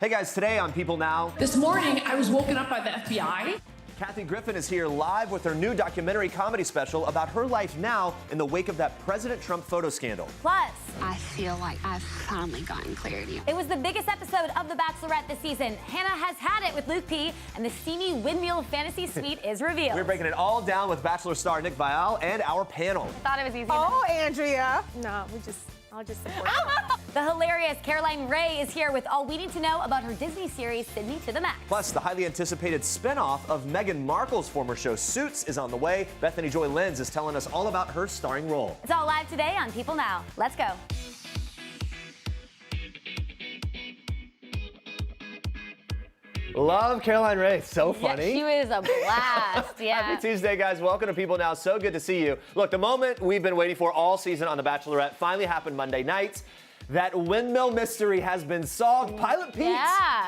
Hey guys, today on People Now. This morning, I was woken up by the FBI. Kathy Griffin is here live with her new documentary comedy special about her life now in the wake of that President Trump photo scandal. Plus, I feel like I've finally gotten clarity. it was the biggest episode of The Bachelorette this season. Hannah has had it with Luke P, and the steamy windmill fantasy suite is revealed. We're breaking it all down with Bachelor star Nick Viall and our panel. Thought it was easy. Oh, Andrea. No, I'll just support you. The hilarious Caroline Rhea is here with all we need to know about her Disney series, Sydney to the Max. Plus, the highly anticipated spinoff of Meghan Markle's former show Suits is on the way. Bethany Joy Lenz is telling us all about her starring role. It's all live today on People Now. Let's go. Love Caroline Rhea. So funny. Yeah, she was a blast. Yeah. Happy Tuesday, guys. Welcome to People Now. So good to see you. Look, the moment we've been waiting for all season on The Bachelorette finally happened Monday night. That windmill mystery has been solved. Pilot Pete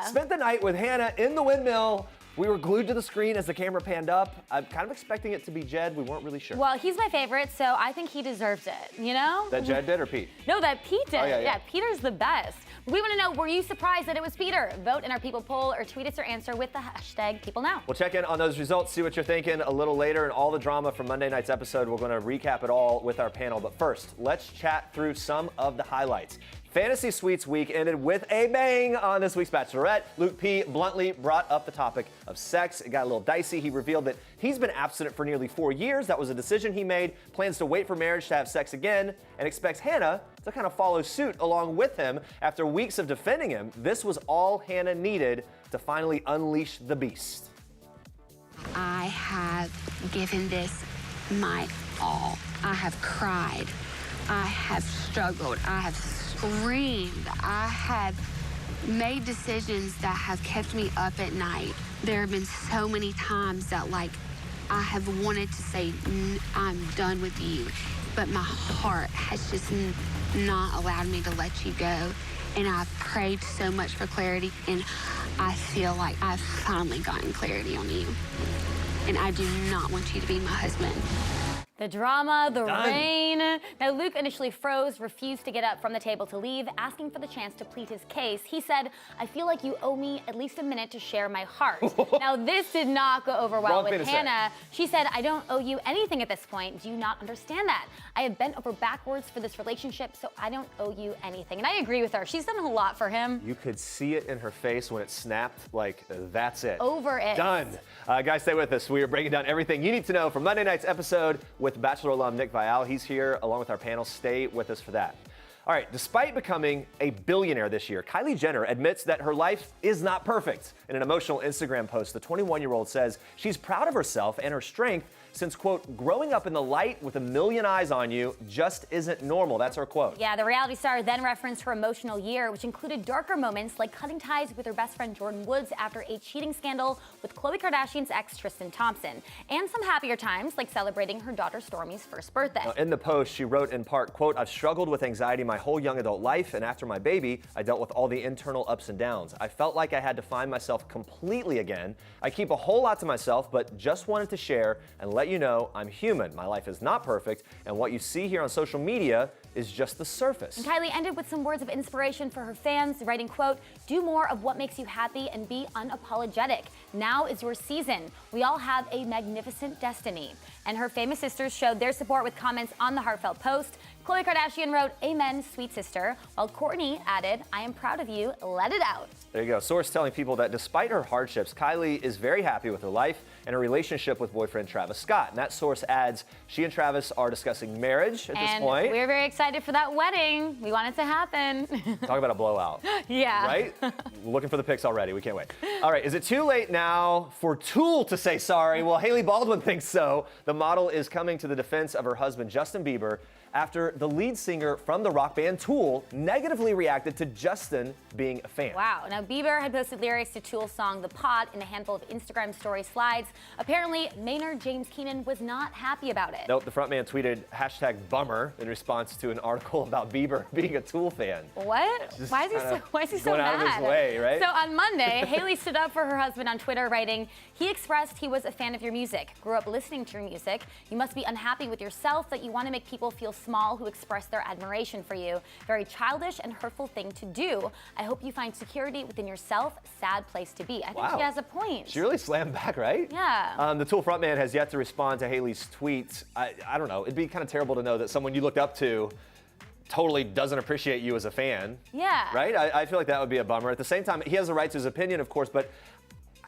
spent the night with Hannah in the windmill. We were glued to the screen as the camera panned up. I'm kind of expecting it to be Jed. We weren't really sure. Well, he's my favorite, so I think he deserves it, you know? That Jed did or Pete? No, that Pete did. Oh, yeah. Peter's the best. We want to know, were you surprised that it was Peter? Vote in our People poll or tweet us your answer with the hashtag PeopleNow. We'll check in on those results, see what you're thinking a little later, and all the drama from Monday night's episode. We're going to recap it all with our panel. But first, let's chat through some of the highlights. Fantasy Suites week ended with a bang on this week's Bachelorette. Luke P bluntly brought up the topic of sex. It got a little dicey. He revealed that he's been abstinent for nearly 4 years. That was a decision he made, plans to wait for marriage to have sex again, and expects Hannah to kind of follow suit along with him. After weeks of defending him, this was all Hannah needed to finally unleash the beast. I have given this my all. I have cried. I have struggled. I have screamed. I have made decisions that have kept me up at night. There have been so many times that, I have wanted to say, I'm done with you, but my heart has just not allowed me to let you go. And I've prayed so much for clarity, and I feel like I've finally gotten clarity on you. And I do not want you to be my husband. The drama, the rain. Now, Luke initially froze, refused to get up from the table to leave, asking for the chance to plead his case. He said, I feel like you owe me at least a minute to share my heart. Now, this did not go over well with Hannah. She said, I don't owe you anything at this point. Do you not understand that? I have bent over backwards for this relationship, so I don't owe you anything. And I agree with her. She's done a lot for him. You could see it in her face when it snapped, that's it. Over it. Done. Guys, stay with us. We are breaking down everything you need to know from Monday night's episode with Bachelor alum Nick Viall. He's here along with our panel. Stay with us for that. All right, despite becoming a billionaire this year, Kylie Jenner admits that her life is not perfect. In an emotional Instagram post, the 21-year-old says she's proud of herself and her strength since, quote, growing up in the light with a million eyes on you just isn't normal. That's her quote. Yeah, the reality star then referenced her emotional year, which included darker moments like cutting ties with her best friend Jordan Woods after a cheating scandal with Khloe Kardashian's ex Tristan Thompson, and some happier times like celebrating her daughter Stormi's first birthday. Now, in the post, she wrote in part, quote, I've struggled with anxiety my whole young adult life, and after my baby, I dealt with all the internal ups and downs. I felt like I had to find myself completely again. I keep a whole lot to myself, but just wanted to share and let you know I'm human. My life is not perfect, and what you see here on social media is just the surface. And Kylie ended with some words of inspiration for her fans, writing, quote, do more of what makes you happy and be unapologetic. Now is your season. We all have a magnificent destiny. And her famous sisters showed their support with comments on the heartfelt post. Khloe Kardashian wrote, amen, sweet sister, while Kourtney added, I am proud of you, let it out. There you go. Source telling people that despite her hardships, Kylie is very happy with her life and her relationship with boyfriend Travis Scott. And that source adds, she and Travis are discussing marriage at this point. We're very excited for that wedding. We want it to happen. Talk about a blowout. Yeah. Right? Looking for the pics already. We can't wait. All right. Is it too late now for Tool to say sorry? Well, Hailey Baldwin thinks so. The model is coming to the defense of her husband, Justin Bieber, after the lead singer from the rock band Tool negatively reacted to Justin being a fan. Wow. Now, Bieber had posted lyrics to Tool's song The Pot in a handful of Instagram story slides. Apparently, Maynard James Keenan was not happy about it. Nope, the frontman tweeted #bummer in response to an article about Bieber being a Tool fan. What? Why is he so going mad? out of his way, right? So on Monday, Hailey stood up for her husband on Twitter, writing, he expressed he was a fan of your music, grew up listening to your music. You must be unhappy with yourself that you want to make people feel small who express their admiration for you. Very childish and hurtful thing to do. I hope you find security within yourself. Sad place to be. I think she has a point. She really slammed back, right? Yeah. The Tool frontman has yet to respond to Hailey's tweets. I don't know. It'd be kind of terrible to know that someone you looked up to totally doesn't appreciate you as a fan. Yeah. Right? I feel like that would be a bummer. At the same time, he has the right to his opinion, of course, but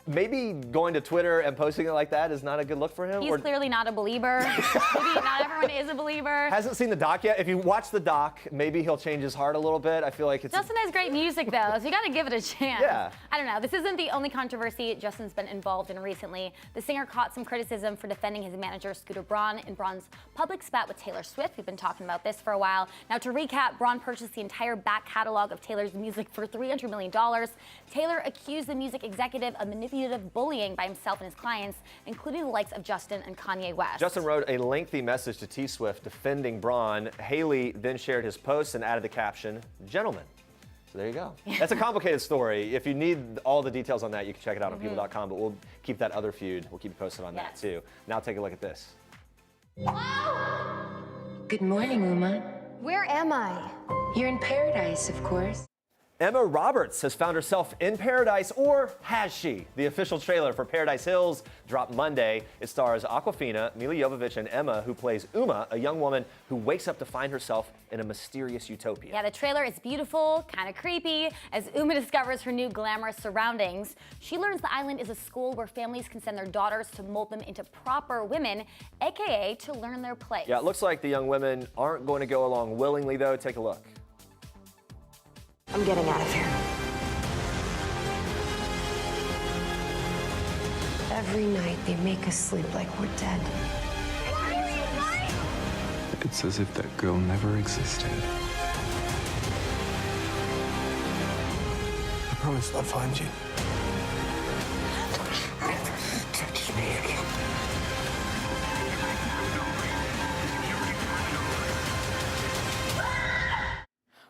maybe going to Twitter and posting it like that is not a good look for him. He's clearly not a believer. Maybe not everyone is a believer. Hasn't seen the doc yet. If you watch the doc, maybe he'll change his heart a little bit. I feel like it's... Justin has great music, though, so you got to give it a chance. Yeah. I don't know. This isn't the only controversy Justin's been involved in recently. The singer caught some criticism for defending his manager, Scooter Braun, in Braun's public spat with Taylor Swift. We've been talking about this for a while. Now, to recap, Braun purchased the entire back catalog of Taylor's music for $300 million. Taylor accused the music executive of manipulative bullying by himself and his clients, including the likes of Justin and Kanye West. Justin wrote a lengthy message to T-Swift defending Braun. Hailey then shared his post and added the caption, "Gentlemen." So there you go. That's a complicated story. If you need all the details on that, you can check it out on people.com, but we'll keep that other feud. We'll keep you posted on that too. Now take a look at this. Good morning, Uma. Where am I? You're in paradise, of course. Emma Roberts has found herself in paradise, or has she? The official trailer for Paradise Hills dropped Monday. It stars Awkwafina, Mila Jovovich, and Emma, who plays Uma, a young woman who wakes up to find herself in a mysterious utopia. Yeah, the trailer is beautiful, kind of creepy, as Uma discovers her new glamorous surroundings. She learns the island is a school where families can send their daughters to mold them into proper women, aka to learn their place. Yeah, it looks like the young women aren't going to go along willingly, though. Take a look. I'm getting out of here. Every night they make us sleep like we're dead. It's as if that girl never existed. I promised I'd find you. Never touch me again.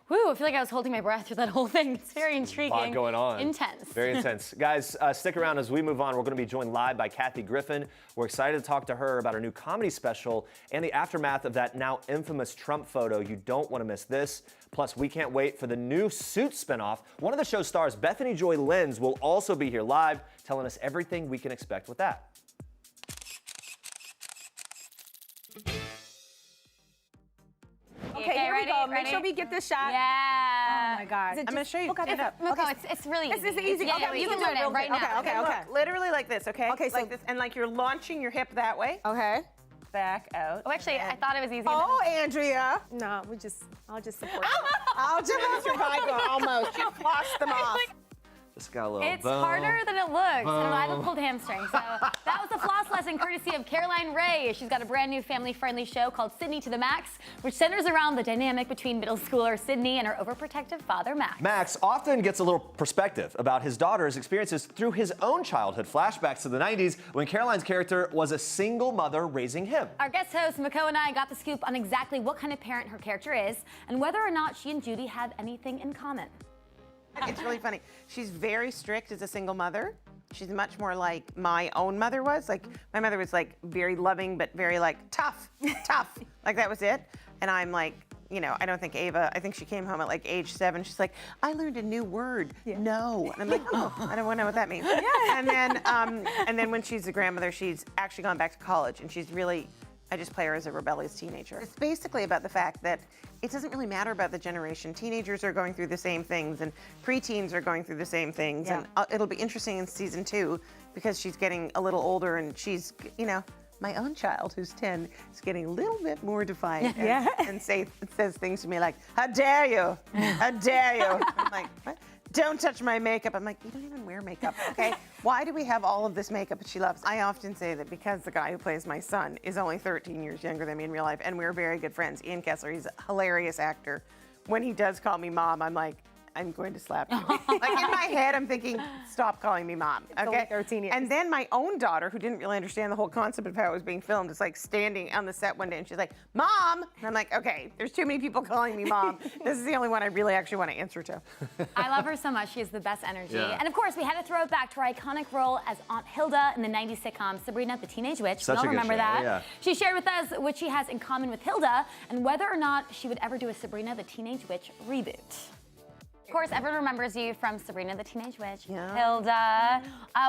Woo, I feel like I was holding my breath through that whole thing. It's very intriguing. A lot going on. Intense. Very intense. Guys, stick around as we move on. We're going to be joined live by Kathy Griffin. We're excited to talk to her about her new comedy special and the aftermath of that now infamous Trump photo. You don't want to miss this. Plus, we can't wait for the new Suits spinoff. One of the show's stars, Bethany Joy Lenz, will also be here live, telling us everything we can expect with that. Okay, here we go. Make sure we get this shot. Yeah. Oh my God. I'm going to show you. Stand up. It's really easy. This is easy. Yeah, Okay, you can learn it right now. Okay. Look, literally like this, okay? Okay, so like this, and like you're launching your hip that way, Okay. back out. Oh, actually, I thought it was easy. Oh, Andrea. No, I'll just support you. I'll just survive almost. You flossed them off. Just got a little It's harder than it looks. I don't know, I have a pulled hamstring. So that was the floss lesson courtesy of Caroline Rhea. She's got a brand new family-friendly show called Sydney to the Max, which centers around the dynamic between middle schooler Sydney and her overprotective father, Max. Max often gets a little perspective about his daughter's experiences through his own childhood, flashbacks to the 90s when Caroline's character was a single mother raising him. Our guest host, Mako, and I got the scoop on exactly what kind of parent her character is and whether or not she and Judy have anything in common. It's really funny. She's very strict as a single mother. She's much more like my own mother was. Like, my mother was like very loving, but very like tough. Like that was it. And I'm like, you know, I don't think Ava, I think she came home at like age 7. She's like, I learned a new word, no. And I'm like, oh, I don't want to know what that means. And then when she's a grandmother, she's actually gone back to college and she's really, I just play her as a rebellious teenager. It's basically about the fact that it doesn't really matter about the generation. Teenagers are going through the same things and preteens are going through the same things. Yeah. And it'll be interesting in season 2 because she's getting a little older and she's, you know, my own child who's 10 is getting a little bit more defiant and says things to me like, how dare you? How dare you? I'm like, what? Don't touch my makeup. I'm like, you don't even wear makeup, okay? Why do we have all of this makeup that she loves? I often say that because the guy who plays my son is only 13 years younger than me in real life, and we're very good friends. Ian Kessler, he's a hilarious actor. When he does call me mom, I'm like, I'm going to slap you. Like in my head, I'm thinking, stop calling me mom. Okay. only 13 years. And then my own daughter, who didn't really understand the whole concept of how it was being filmed, is like standing on the set one day and she's like, Mom! And I'm like, okay, there's too many people calling me mom. This is the only one I really actually want to answer to. I love her so much. She has the best energy. Yeah. And of course, we had to throw it back to her iconic role as Aunt Hilda in the 90s sitcom Sabrina the Teenage Witch. Such we all a good remember show, that. yeah. She shared with us what she has in common with Hilda and whether or not she would ever do a Sabrina the Teenage Witch reboot. Of course, everyone remembers you from Sabrina the Teenage Witch, Yeah. Hilda.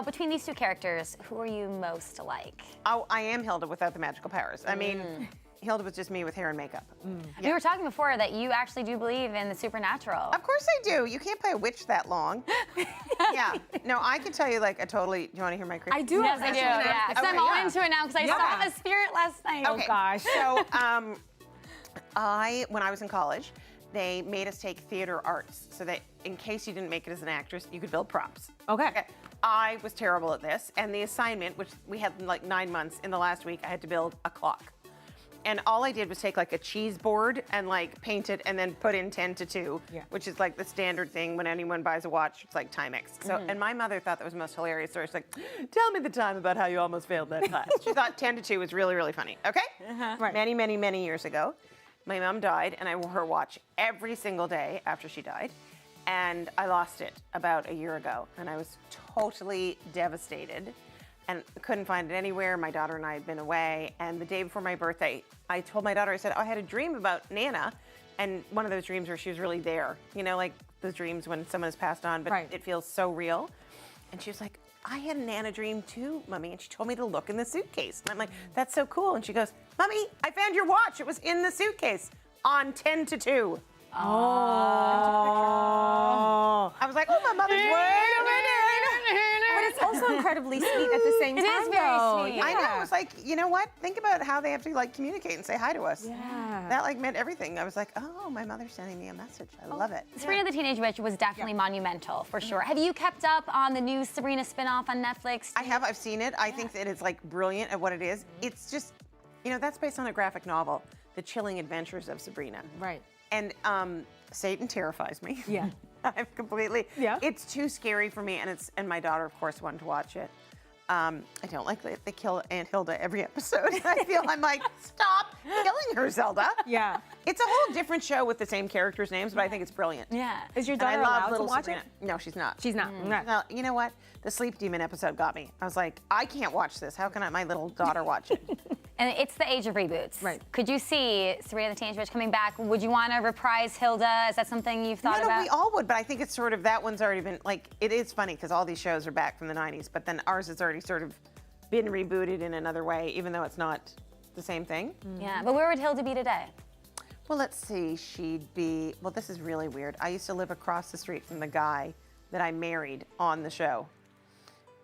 Between these two characters, who are you most like? Oh, I am Hilda without the magical powers. I mean, Hilda was just me with hair and makeup. We were talking before that you actually do believe in the supernatural. Of course I do. You can't play a witch that long. Yeah. No, I can tell you like a totally. Do you want to hear my crazy? I do. Yes, I do. Yeah. So I'm all yeah. into it now because I saw the spirit last night. Okay. Oh gosh. So, when I was in college, they made us take theater arts so that in case you didn't make it as an actress, you could build props. Okay. I was terrible at this, and the assignment, which we had like 9 months, in the last week, I had to build a clock. And all I did was take like a cheese board and like paint it and then put in 10 to 2, which is like the standard thing when anyone buys a watch, it's like Timex. So, and my mother thought that was the most hilarious story. She's like, tell me the time about how you almost failed that class. She thought 10 to 2 was really, really funny. Okay? Right. Many, many, many years ago, my mom died and I wore her watch every single day after she died. And I lost it about a year ago and I was totally devastated and couldn't find it anywhere. My daughter and I had been away, and the day before my birthday, I told my daughter, I said, oh, I had a dream about Nana, and one of those dreams where she was really there. You know, like those dreams when someone has passed on, but it feels so real. And she was like, I had a Nana dream too, Mommy, and she told me to look in the suitcase. And I'm like, that's so cool. And she goes, Mommy, I found your watch. It was in the suitcase on 10 to 2. Oh. I was like, oh, my mother's But it's also incredibly sweet at the same time. It is very sweet. I know. It's like, you know what? Think about how they have to like communicate and say hi to us. Yeah. That like meant everything. I was like, oh, my mother's sending me a message. I love it. Sabrina the Teenage Witch was definitely monumental, for sure. Have you kept up on the new Sabrina spinoff on Netflix? I have. I've seen it. I think that it's like brilliant at what it is. It's just, you know, that's based on a graphic novel, The Chilling Adventures of Sabrina. Right. And Satan terrifies me. Yeah. I've completely. Yeah. It's too scary for me, and my daughter, of course, wanted to watch it. I don't like that they kill Aunt Hilda every episode. I feel I'm like, stop killing her, Zelda. Yeah. It's a whole different show with the same characters' names, but I think it's brilliant. Yeah. Is your And daughter I love allowed to little watch Sabrina. it? No, she's not. She's not. No, you know what? The Sleep Demon episode got me. I was like, I can't watch this. How can my little daughter watch it? And it's the age of reboots. Right. Could you see Sabrina the Teenage Witch coming back? Would you want to reprise Hilda? Is that something you've thought No, about? we all would, but I think it's sort of, that one's already been, like, it is funny because all these shows are back from the 90s, but then ours has already sort of been rebooted in another way, even though it's not the same thing. Yeah, but where would Hilda be today? Well, let's see, she'd be, well, this is really weird. I used to live across the street from the guy that I married on the show.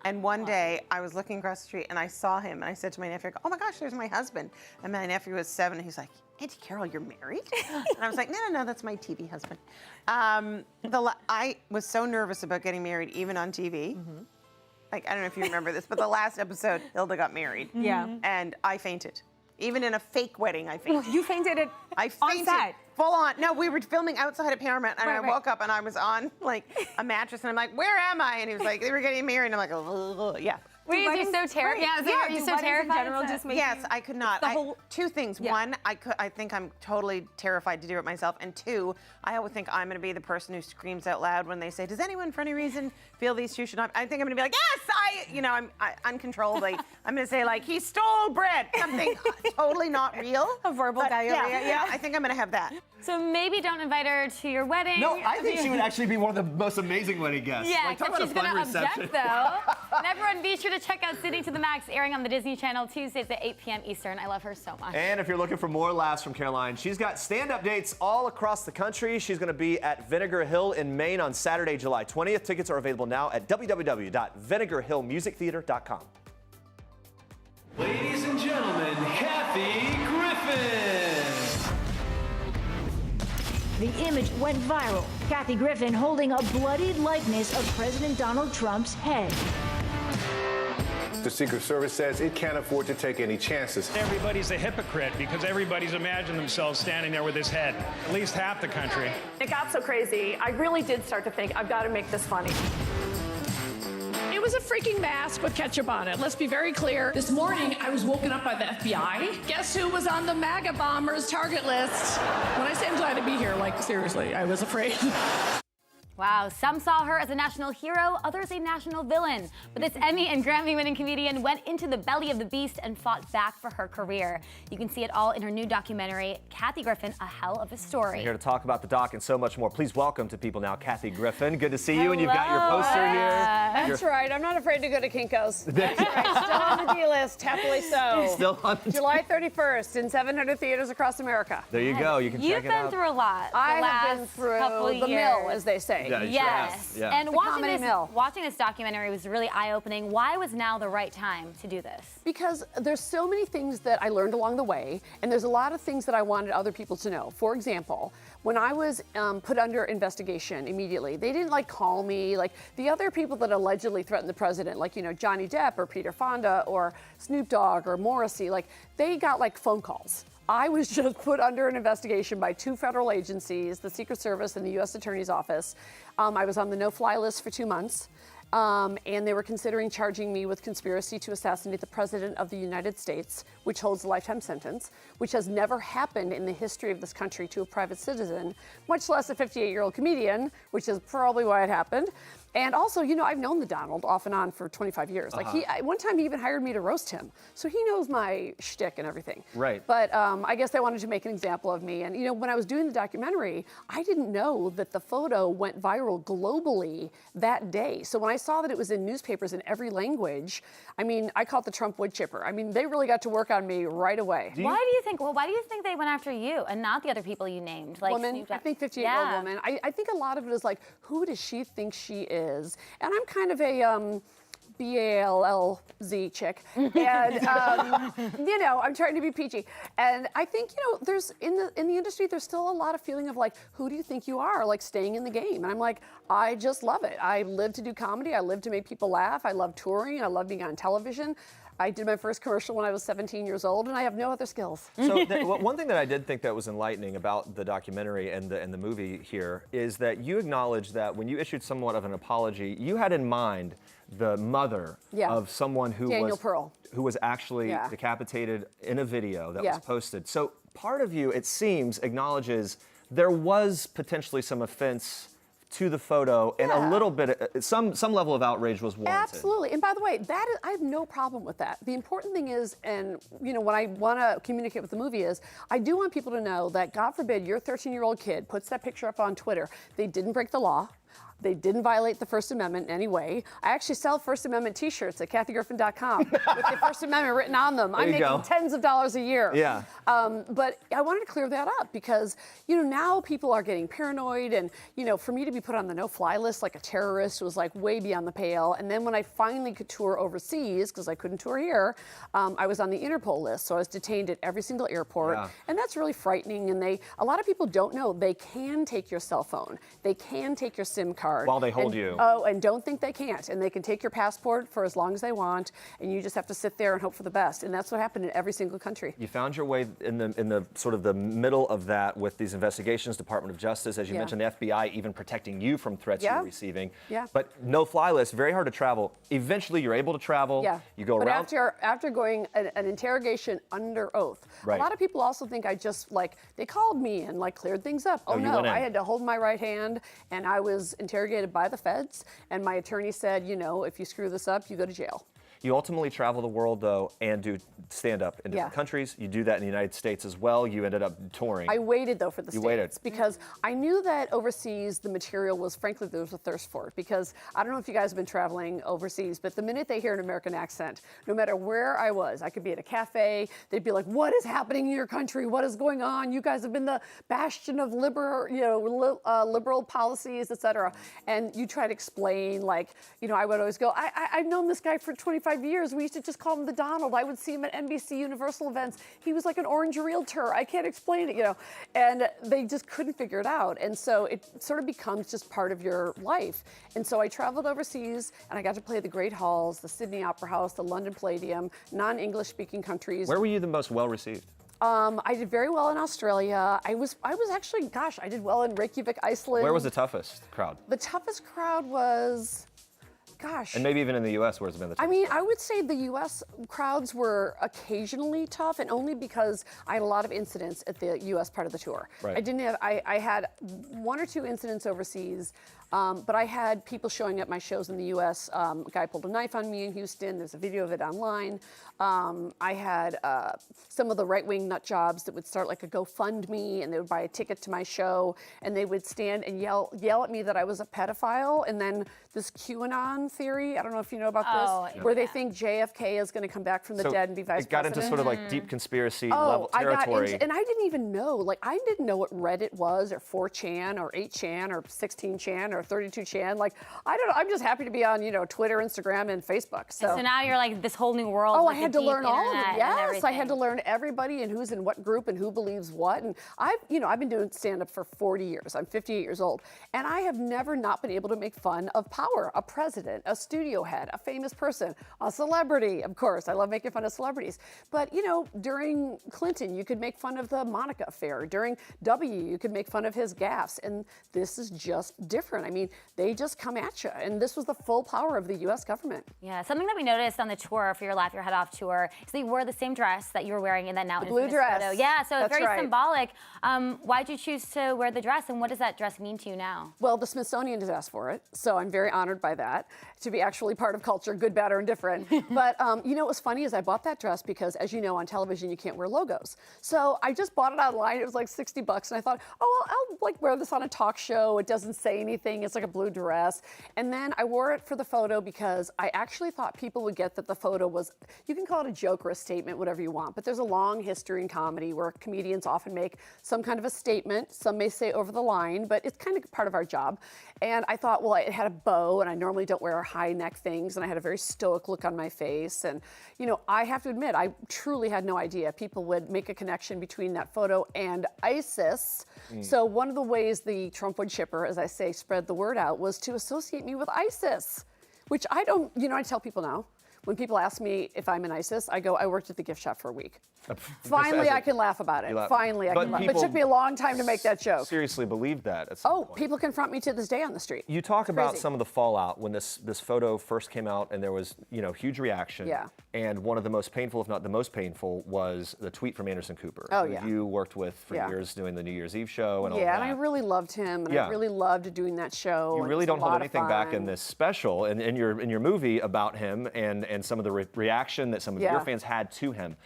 And one day I was looking across the street and I saw him and I said to my nephew, oh my gosh, there's my husband. And my nephew was 7 and he's like, Auntie Carol, you're married? And I was like, no, that's my TV husband. I was so nervous about getting married, even on TV. Like, I don't know if you remember this, but the last episode, Hilda got married. Yeah. And I fainted. Even in a fake wedding, I fainted. You fainted I fainted on set. full on. No, we were filming outside of Paramount, and I Right. woke up and I was on like a mattress, and I'm like, "Where am I?" And he was like, "They were getting married." And I'm like, "Oh, yeah." Were you so terrified? Yeah, do were you so weddings terrified? in general just make Yes, you- I could not. The whole- Two things. Yeah. One, I think I'm totally terrified to do it myself. And two, I always think I'm going to be the person who screams out loud when they say, "Does anyone, for any reason, feel these two should not?" I think I'm going to be like, "Yes, I'm uncontrollably." I'm going to say like, "He stole bread," something totally not real. A verbal diarrhea, yeah. I think I'm going to have that. So maybe don't invite her to your wedding. No, I think she would actually be one of the most amazing wedding guests. Yeah, like, talk except about she's a fun gonna reception. object though. And everyone, be sure to check out Sitting to the Max, airing on the Disney Channel Tuesdays at 8 p.m. Eastern. I love her so much. And if you're looking for more laughs from Caroline, she's got stand-up dates all across the country. She's going to be at Vinegar Hill in Maine on Saturday, July 20th. Tickets are available now at www.vinegarhillmusictheater.com. Ladies and gentlemen, Kathy Griffin. The image went viral. Kathy Griffin holding a bloodied likeness of President Donald Trump's head. The Secret Service says it can't afford to take any chances. Everybody's a hypocrite because everybody's imagined themselves standing there with his head. At least half the country. It got so crazy, I really did start to think, I've got to make this funny. It was a freaking mask with ketchup on it. Let's be very clear. This morning, I was woken up by the FBI. Guess who was on the MAGA bombers target list? When I say I'm glad to be here, like, seriously, I was afraid. Wow, some saw her as a national hero, others a national villain. But this Emmy and Grammy-winning comedian went into the belly of the beast and fought back for her career. You can see it all in her new documentary, Kathy Griffin, A Hell of a Story. We're here to talk about the doc and so much more. Please welcome to People Now, Kathy Griffin. Good to see you, and you've got your poster here. That's right. I'm not afraid to go to Kinko's. That's right. Still on the D list, happily so. Still on the July 31st in 700 theaters across America. There you go. You can check it out. You've been through a lot. I have been through the mill, as they say. Yeah, yes. Yeah. And watching this documentary was really eye-opening. Why was now the right time to do this? Because there's so many things that I learned along the way, and there's a lot of things that I wanted other people to know. For example, when I was put under investigation immediately, they didn't call me like the other people that allegedly threatened the president, like, Johnny Depp or Peter Fonda or Snoop Dogg or Morrissey, they got phone calls. I was just put under an investigation by 2 federal agencies, the Secret Service and the U.S. Attorney's Office. I was on the no-fly list for 2 months, and they were considering charging me with conspiracy to assassinate the President of the United States, which holds a lifetime sentence, which has never happened in the history of this country to a private citizen, much less a 58-year-old comedian, which is probably why it happened. And also, I've known the Donald off and on for 25 years. One time he even hired me to roast him. So he knows my shtick and everything. Right. But I guess they wanted to make an example of me. And, when I was doing the documentary, I didn't know that the photo went viral globally that day. So when I saw that it was in newspapers in every language, I call it the Trump wood chipper. They really got to work on me right away. Why do you think they went after you and not the other people you named? Woman, I think 58-year-old woman. I think a lot of it is who does she think she is? And I'm kind of a BALLZ chick, and I'm trying to be peachy. And I think there's in the industry there's still a lot of feeling of who do you think you are, staying in the game. And I'm I just love it. I live to do comedy. I live to make people laugh. I love touring. I love being on television. I did my first commercial when I was 17 years old, and I have no other skills. So one thing that I did think that was enlightening about the documentary and the movie here is that you acknowledged that when you issued somewhat of an apology, you had in mind the mother of someone who was actually decapitated in a video that was posted. So part of you, it seems, acknowledges there was potentially some offense to the photo, and a little bit, some level of outrage was warranted. Absolutely. And by the way, I have no problem with that. The important thing is, and what I want to communicate with the movie is, I do want people to know that, God forbid, your 13-year-old kid puts that picture up on Twitter. They didn't break the law. They didn't violate the First Amendment in any way. I actually sell First Amendment T-shirts at kathygriffin.com with the First Amendment written on them. I'm making tens of dollars a year. Yeah. But I wanted to clear that up because, now people are getting paranoid, and, for me to be put on the no-fly list like a terrorist was way beyond the pale. And then when I finally could tour overseas, because I couldn't tour here, I was on the Interpol list, so I was detained at every single airport. Yeah. And that's really frightening. And a lot of people don't know they can take your cell phone. They can take your SIM card. While they hold you. Oh, and don't think they can't. And they can take your passport for as long as they want, and you just have to sit there and hope for the best. And that's what happened in every single country. You found your way in the sort of the middle of that with these investigations, Department of Justice, as you mentioned, the FBI even protecting you from threats you're receiving. Yeah. But no-fly list, very hard to travel. Eventually, you're able to travel. Yeah. You go around. But after going an interrogation under oath, a lot of people also think I just they called me and cleared things up. Oh no, I had to hold my right hand, and I was interrogated by the feds, and my attorney said, if you screw this up, you go to jail. You ultimately travel the world, though, and do stand-up in different countries. You do that in the United States as well. You ended up touring. I waited, though, for the States. Waited. Because I knew that overseas the material was, frankly, there was a thirst for it. Because I don't know if you guys have been traveling overseas, but the minute they hear an American accent, no matter where I was, I could be at a cafe, they'd be like, what is happening in your country? What is going on? You guys have been the bastion of liberal policies, et cetera. And you try to explain, I would always go, I've known this guy for 25 25 years. We used to just call him the Donald. I would see him at NBC Universal events. He was like an orange realtor. I can't explain it, you know. And they just couldn't figure it out. And so it sort of becomes just part of your life. And so I traveled overseas, and I got to play the great halls, the Sydney Opera House, the London Palladium, non-English speaking countries. Where were you the most well received? I did very well in Australia. I was actually, gosh, I did well in Reykjavik, Iceland. Where was the toughest crowd? The toughest crowd was, gosh. And maybe even in the U.S., where's it been the toughest? I mean, I would say the U.S. crowds were occasionally tough, and only because I had a lot of incidents at the U.S. part of the tour. Right. I had 1 or 2 incidents overseas, but I had people showing up at my shows in the U.S. A guy pulled a knife on me in Houston. There's a video of it online. I had some of the right-wing nut jobs that would start like a GoFundMe, and they would buy a ticket to my show, and they would stand and yell at me that I was a pedophile. And then this QAnon theory, I don't know if you know about this, where they think JFK is going to come back from the dead and be vice president. It got into sort of like deep conspiracy level territory. And I didn't even know. Like, I didn't know what Reddit was, or 4chan, or 8chan, or 16chan, or 32chan. Like, I don't know. I'm just happy to be on, you know, Twitter, Instagram, and Facebook. So now you're like this whole new world. Oh, with I had the to learn deep all of it. internet and Yes, I had to everything. learn everybody and who's in what group and who believes what. And I've been doing stand-up for 40 years. I'm 58 years old. And I have never not been able to make fun of power, a president, a studio head, a famous person, a celebrity. Of course, I love making fun of celebrities. But, you know, during Clinton, you could make fun of the Monica affair. During W, you could make fun of his gaffes. And this is just different. I mean, they just come at you. And this was the full power of the U.S. government. Yeah, something that we noticed on the tour for your Laugh Your Head Off tour is that you wore the same dress that you were wearing in that now blue infamous dress. photo. Yeah, so it's That's very right. symbolic. Why'd you choose to wear the dress, and what does that dress mean to you now? Well, the Smithsonian has asked for it, so I'm very honored by that, to be actually part of culture, good, bad, or indifferent. But you know, what was funny is I bought that dress because, as you know, on television you can't wear logos. So I just bought it online. It was like $60, and I thought, oh, well, I'll like wear this on a talk show. It doesn't say anything. It's like a blue dress. And then I wore it for the photo because I actually thought people would get that the photo was, you can call it a joke or a statement, whatever you want, but there's a long history in comedy where comedians often make some kind of a statement. Some may say over the line, but it's kind of part of our job. And I thought, well, it had a bow, and I normally don't wear high neck things, and I had a very stoic look on my face. And, you know, I have to admit, I truly had no idea people would make a connection between that photo and ISIS. So one of the ways the Trump wood chipper, as I say, spread the word out was to associate me with ISIS, which I don't, you know, I tell people now, when people ask me if I'm in ISIS, I go, I worked at the gift shop for a week. Finally, I can laugh about it. Finally, I can laugh. But it took me a long time to make that joke. Seriously believed that at some point. People confront me to this day on the street. You talk about some of the fallout when this photo first came out, and there was, you know, huge reaction. Yeah. And one of the most painful, if not the most painful, was the tweet from Anderson Cooper. Oh, who yeah. You worked with for years doing the New Year's Eve show and all that. Yeah, and I really loved him, and I really loved doing that show. You really don't hold anything back in this special and in your movie about him and some of the reaction that some of your fans had to him.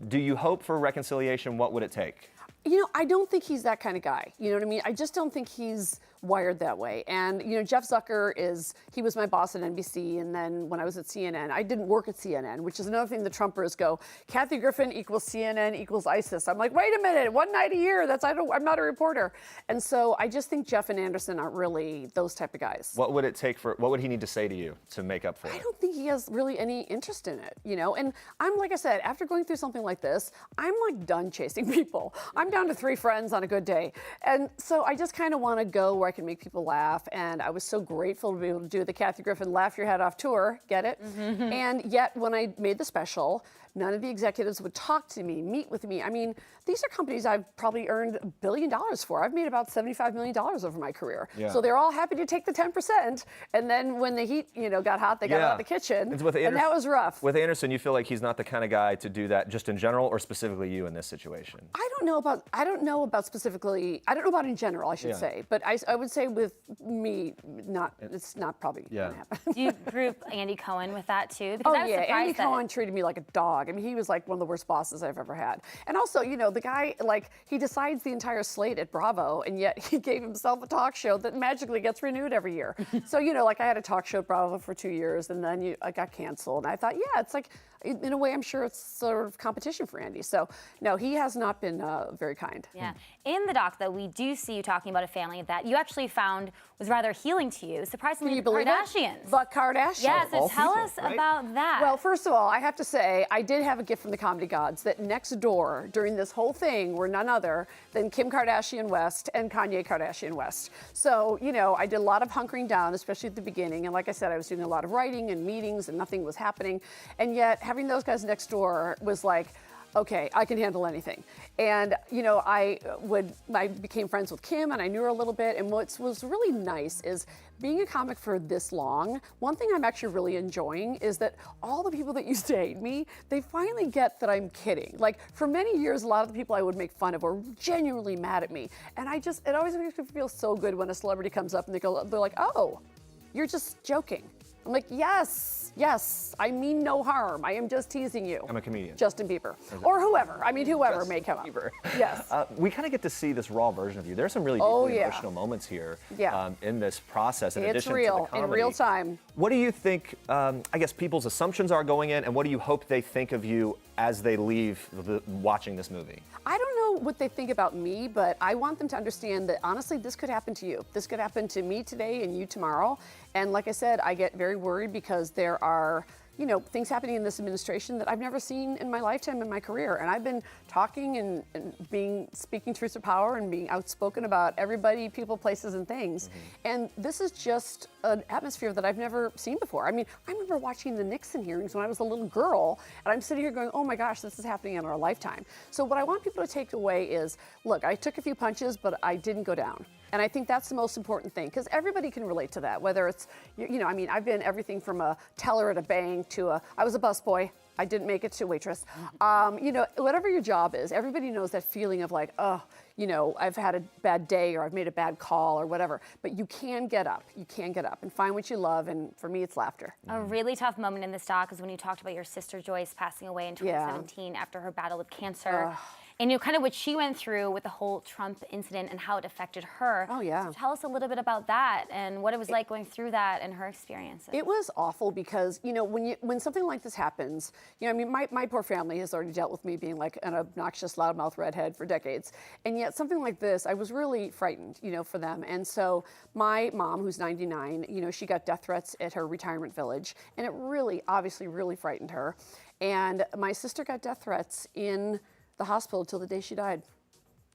Do you hope for reconciliation? What would it take? You know, I don't think he's that kind of guy. You know what I mean? I just don't think he's wired that way. And, you know, Jeff Zucker he was my boss at NBC, and then when I was at CNN, I didn't work at CNN, which is another thing the Trumpers go, Kathy Griffin equals CNN equals ISIS. I'm like, wait a minute, one night a year, I'm not a reporter. And so I just think Jeff and Anderson aren't really those type of guys. What would it take what would he need to say to you to make up for it? I don't think he has really any interest in it, you know? And I'm, like I said, after going through something like this, I'm like done chasing people. I'm down to 3 friends on a good day. And so I just kind of want to go where I can make people laugh. And I was so grateful to be able to do the Kathy Griffin Laugh Your Head Off tour, get it? And yet when I made the special, none of the executives would talk to me, meet with me. I mean, these are companies I've probably earned $1 billion for. I've made about $75 million over my career. Yeah. So they're all happy to take the 10%. And then when the heat, you know, got hot, they got out of the kitchen. And that was rough. With Anderson, you feel like he's not the kind of guy to do that just in general, or specifically you in this situation? I don't know about specifically, I don't know about in general, I should say. But I would say with me, it's not probably going to happen. Do you group Andy Cohen with that too? Because I was surprised Andy Cohen treated me like a dog. I mean, he was like one of the worst bosses I've ever had. And also, you know, the guy, like, he decides the entire slate at Bravo, and yet he gave himself a talk show that magically gets renewed every year. So, you know, like, I had a talk show at Bravo for 2 years, and then I got canceled. And I thought, yeah, it's like, in a way, I'm sure it's sort of competition for Andy. So, no, he has not been very kind. Yeah. In the doc, though, we do see you talking about a family that you actually found was rather healing to you. Surprisingly, Can you the believe Kardashians. it? The Kardashians. Yeah, so tell us about that. Well, first of all, I have to say, I did have a gift from the comedy gods that next door during this whole thing were none other than Kim Kardashian West and Kanye Kardashian West. So, you know, I did a lot of hunkering down, especially at the beginning. And like I said, I was doing a lot of writing and meetings and nothing was happening. And yet having those guys next door was like, okay, I can handle anything. And, you know, I became friends with Kim and I knew her a little bit. And what was really nice is being a comic for this long, one thing I'm actually really enjoying is that all the people that used to hate me, they finally get that I'm kidding. Like for many years, a lot of the people I would make fun of were genuinely mad at me. And it always makes me feel so good when a celebrity comes up and they're like, oh, you're just joking. I'm like, yes, I mean no harm. I am just teasing you. I'm a comedian. Justin Bieber. Or whoever. I mean, whoever Justin may come up. Bieber. Yes. We kind of get to see this raw version of you. There's some really deeply emotional moments here in this process, in addition to the comedy. In real time. What do you think, I guess, people's assumptions are going in, and what do you hope they think of you as they leave watching this movie? I don't know what they think about me, but I want them to understand that, honestly, this could happen to you. This could happen to me today and you tomorrow. And like I said, I get very worried because there are, you know, things happening in this administration that I've never seen in my lifetime in my career. And I've been talking and speaking truths of power and being outspoken about everybody, people, places, and things. And this is just an atmosphere that I've never seen before. I mean, I remember watching the Nixon hearings when I was a little girl, and I'm sitting here going, oh my gosh, this is happening in our lifetime. So what I want people to take away is, look, I took a few punches, but I didn't go down. And I think that's the most important thing, because everybody can relate to that, whether it's, you know, I mean, I've been everything from a teller at a bank to I was a busboy. I didn't make it to waitress. You know, whatever your job is, everybody knows that feeling of like, oh, you know, I've had a bad day or I've made a bad call or whatever. But you can get up. You can get up and find what you love. And for me, it's laughter. A really tough moment in this doc is when you talked about your sister Joyce passing away in 2017 after her battle with cancer. And you know, kind of what she went through with the whole Trump incident and how it affected her. Oh, yeah. So tell us a little bit about that and what it was like going through that and her experiences. It was awful because, you know, when something like this happens, you know, I mean, my poor family has already dealt with me being like an obnoxious, loudmouth redhead for decades. And yet something like this, I was really frightened, you know, for them. And so my mom, who's 99, you know, she got death threats at her retirement village. And it really, obviously, really frightened her. And my sister got death threats in the hospital till the day she died.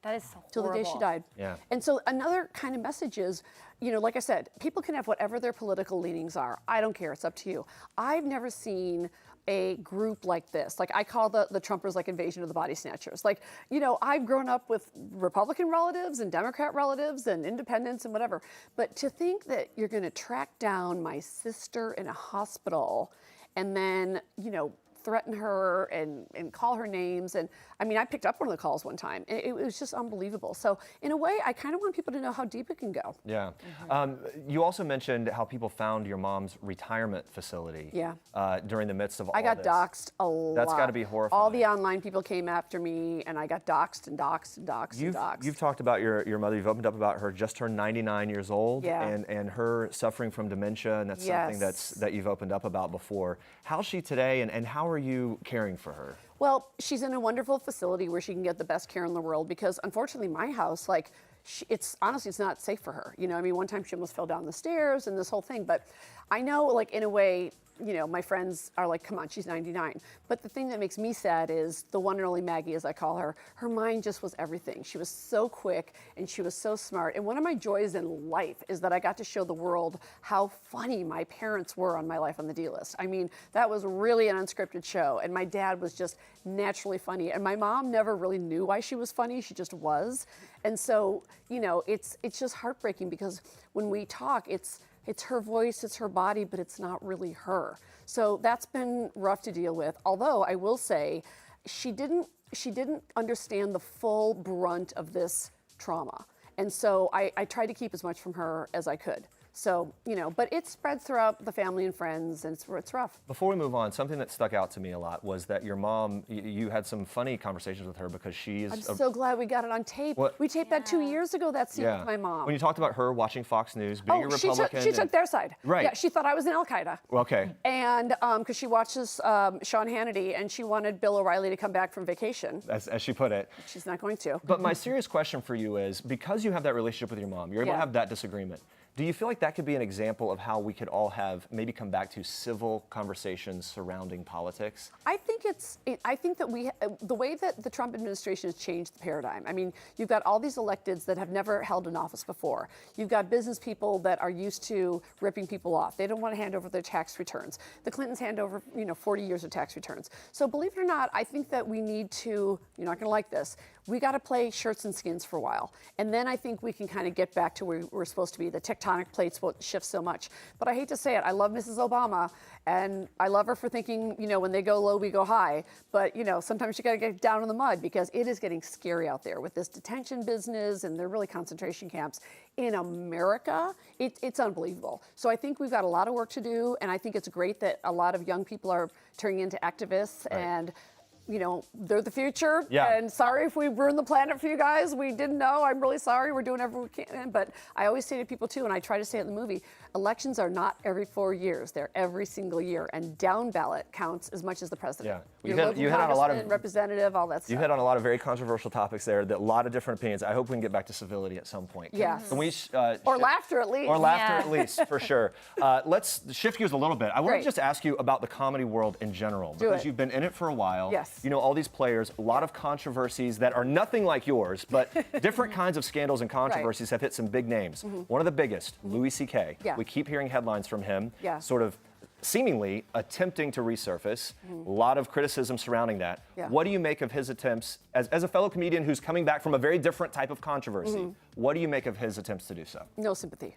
That is so horrible. Till the day she died. Yeah. And so another kind of message is, you know, like I said, people can have whatever their political leanings are. I don't care. It's up to you. I've never seen a group like this. Like I call the Trumpers like invasion of the body snatchers. Like, you know, I've grown up with Republican relatives and Democrat relatives and independents and whatever. But to think that you're going to track down my sister in a hospital and then, you know, threaten her and call her names. And I mean, I picked up one of the calls one time. It was just unbelievable. So in a way, I kind of want people to know how deep it can go. Yeah. You also mentioned how people found your mom's retirement facility during the midst of all this. I got doxxed a lot. That's got to be horrifying. All the online people came after me, and I got doxxed and doxxed and doxxed and doxxed. You've talked about your mother. You've opened up about her just turned 99 years old and her suffering from dementia, and that's something that you've opened up about before. How's she today, and how are you caring for her? Well, she's in a wonderful facility where she can get the best care in the world because, unfortunately, my house, like, it's honestly, it's not safe for her. You know, I mean, one time she almost fell down the stairs and this whole thing. But I know, like, in a way, you know, my friends are like, come on, she's 99. But the thing that makes me sad is the one and only Maggie, as I call her, her mind just was everything. She was so quick and she was so smart. And one of my joys in life is that I got to show the world how funny my parents were on My Life on the D-List. I mean, that was really an unscripted show. And my dad was just naturally funny. And my mom never really knew why she was funny. She just was. And so, you know, it's just heartbreaking because when we talk, it's her voice, it's her body, but it's not really her. So that's been rough to deal with. Although I will say, she didn't understand the full brunt of this trauma. And so I tried to keep as much from her as I could. So, you know, but it spread throughout the family and friends, and it's rough. Before we move on, something that stuck out to me a lot was that your mom, you had some funny conversations with her because she's... I'm so glad we got it on tape. We taped that 2 years ago, that scene with my mom. When you talked about her watching Fox News, being a Republican... She took their side. Right. Yeah, she thought I was in Al-Qaeda. Okay. And because she watches Sean Hannity, and she wanted Bill O'Reilly to come back from vacation. As she put it. She's not going to. But my serious question for you is, because you have that relationship with your mom, you're able to have that disagreement, Do you feel like that could be an example of how we could all have maybe come back to civil conversations surrounding politics? I think the way that the Trump administration has changed the paradigm. I mean, you've got all these electeds that have never held an office before. You've got business people that are used to ripping people off. They don't want to hand over their tax returns. The Clintons hand over, 40 years of tax returns. So believe it or not, I think that we need to, you're not going to like this, we got to play shirts and skins for a while. And then I think we can kind of get back to where we're supposed to be. The tectonic plates won't shift so much. But I hate to say it, I love Mrs. Obama, and I love her for thinking, when they go low, we go high. But, sometimes you got to get down in the mud because it is getting scary out there with this detention business, and they're really concentration camps. In America, it's unbelievable. So I think we've got a lot of work to do, and I think it's great that a lot of young people are turning into activists and they're the future. Yeah. And sorry if we ruined the planet for you guys. We didn't know. I'm really sorry. We're doing everything we can. But I always say to people, too, and I try to say it in the movie, elections are not every 4 years. They're every single year. And down ballot counts as much as the president. Yeah. You hit on a lot of representative, all that stuff. You hit on a lot of very controversial topics there, a lot of different opinions. I hope we can get back to civility at some point. Yes. Can we, or laughter at least. Or laughter at least, for sure. Let's shift gears a little bit. I want to just ask you about the comedy world in general. Because you've been in it for a while. Yes. All these players, a lot of controversies that are nothing like yours, but different kinds of scandals and controversies have hit some big names. One of the biggest, Louis C.K. Yeah. We keep hearing headlines from him, Yeah. sort of seemingly attempting to resurface. A lot of criticism surrounding that. Yeah. What do you make of his attempts, as a fellow comedian who's coming back from a very different type of controversy, what do you make of his attempts to do so? No sympathy.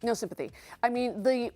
No sympathy. I mean, the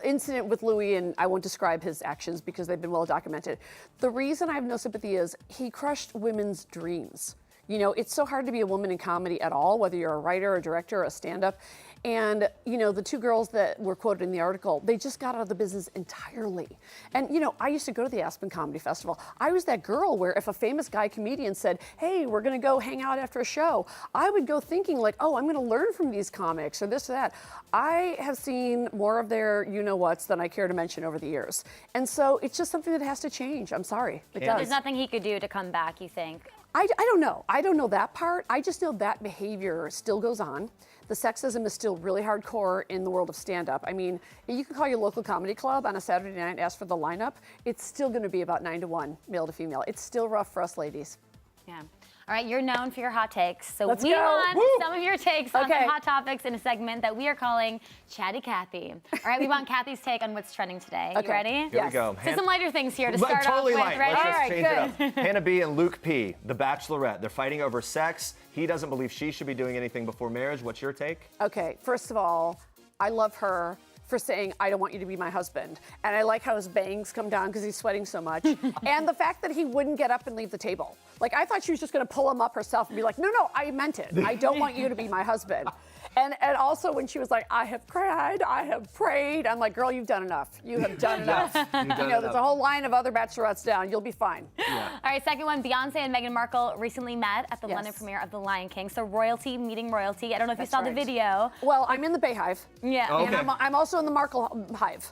incident with Louis, and I won't describe his actions because they've been well documented. The reason I have no sympathy is he crushed women's dreams. It's so hard to be a woman in comedy at all, whether you're a writer, a director, or a stand-up. And, the two girls that were quoted in the article, they just got out of the business entirely. And, I used to go to the Aspen Comedy Festival. I was that girl where if a famous guy comedian said, hey, we're going to go hang out after a show, I would go thinking like, oh, I'm going to learn from these comics or this or that. I have seen more of their you-know-whats than I care to mention over the years. And so it's just something that has to change. I'm sorry. It does. There's nothing he could do to come back, you think? I don't know. I don't know that part. I just know that behavior still goes on. The sexism is still really hardcore in the world of stand-up. I mean, you can call your local comedy club on a Saturday night and ask for the lineup. It's still going to be about 9-to-1, male to female. It's still rough for us ladies. Yeah. All right, you're known for your hot takes, so Let's we go. want Woo. some of your takes on some hot topics in a segment that we are calling Chatty Cathy. All right, we want Kathy's take on what's trending today. You ready? Here we go. So some lighter things here to start totally off with. light. Ready? Let's All just right, change good. it up. Hannah B and Luke P, the Bachelorette. They're fighting over sex. He doesn't believe she should be doing anything before marriage. What's your take? Okay, first of all, I love her for saying, I don't want you to be my husband. And I like how his bangs come down because he's sweating so much. And the fact that he wouldn't get up and leave the table. Like, I thought she was just gonna pull him up herself and be like, no, I meant it. I don't want you to be my husband. And also when she was like, I have cried, I have prayed. I'm like, girl, you've done enough. You have done enough. There's a whole line of other bachelorettes down. You'll be fine. Yeah. All right, second one, Beyonce and Meghan Markle recently met at the London premiere of The Lion King. So royalty meeting royalty. I don't know if you saw the video. Well, I'm in the Bay Hive. Yeah. Okay. And I'm also in the Markle Hive.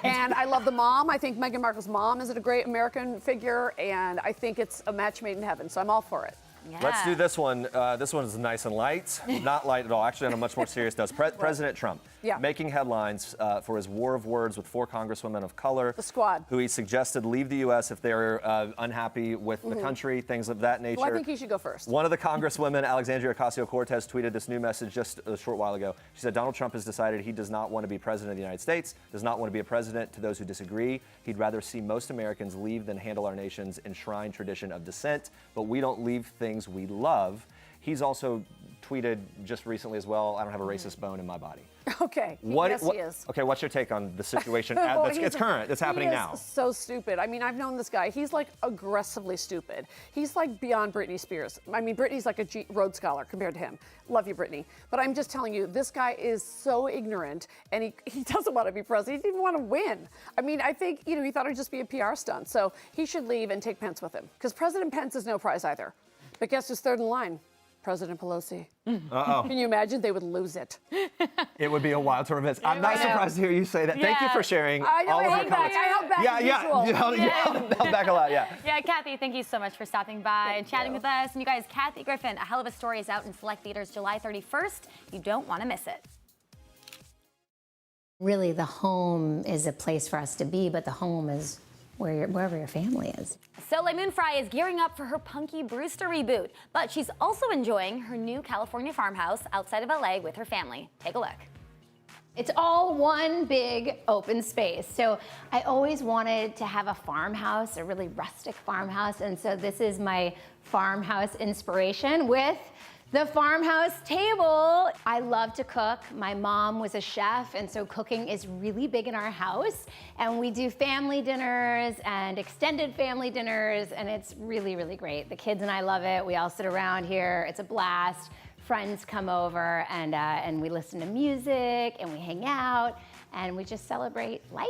And I love the mom. I think Meghan Markle's mom is a great American figure. And I think it's a match made in heaven. So I'm all for it. Yeah. Let's do this one. This one is nice and light. Not light at all. Actually, on a much more serious note. President Trump making headlines for his war of words with 4 congresswomen of color. The squad. Who he suggested leave the U.S. if they're unhappy with the country, things of that nature. Well, I think he should go first. One of the congresswomen, Alexandria Ocasio-Cortez, tweeted this new message just a short while ago. She said, Donald Trump has decided he does not want to be president of the United States, does not want to be a president to those who disagree. He'd rather see most Americans leave than handle our nation's enshrined tradition of dissent, but we don't leave things we love. He's also tweeted just recently as well, I don't have a racist bone in my body. Okay. Yes, he is. Okay, what's your take on the situation? Well, It's current. It's happening now. So stupid. I mean, I've known this guy. He's like aggressively stupid. He's like beyond Britney Spears. I mean, Britney's like a Rhodes Scholar compared to him. Love you, Britney. But I'm just telling you, this guy is so ignorant, and he doesn't want to be president. He didn't even want to win. I mean, I think, he thought it would just be a PR stunt. So he should leave and take Pence with him. Because President Pence is no prize either. But guess who's third in line? President Pelosi. Uh-oh. Can you imagine? They would lose it. It would be a wild turn of events. I'm not surprised to hear you say that. Thank you for sharing I know, all of your I held back. comments. I held back. Yeah, you held back a lot, yeah. Yeah, Kathy, thank you so much for stopping by and chatting with us. And you guys, Kathy Griffin, A Hell of a Story is out in select theaters July 31st. You don't want to miss it. Really, the home is a place for us to be, but the home is wherever your family is. Soleil Moon Frye is gearing up for her Punky Brewster reboot, but she's also enjoying her new California farmhouse outside of LA with her family. Take a look. It's all one big open space. So I always wanted to have a farmhouse, a really rustic farmhouse. And so this is my farmhouse inspiration with the farmhouse table. I love to cook. My mom was a chef, and so cooking is really big in our house. And we do family dinners and extended family dinners, and it's really, really great. The kids and I love it. We all sit around here. It's a blast. Friends come over, and we listen to music, and we hang out, and we just celebrate life.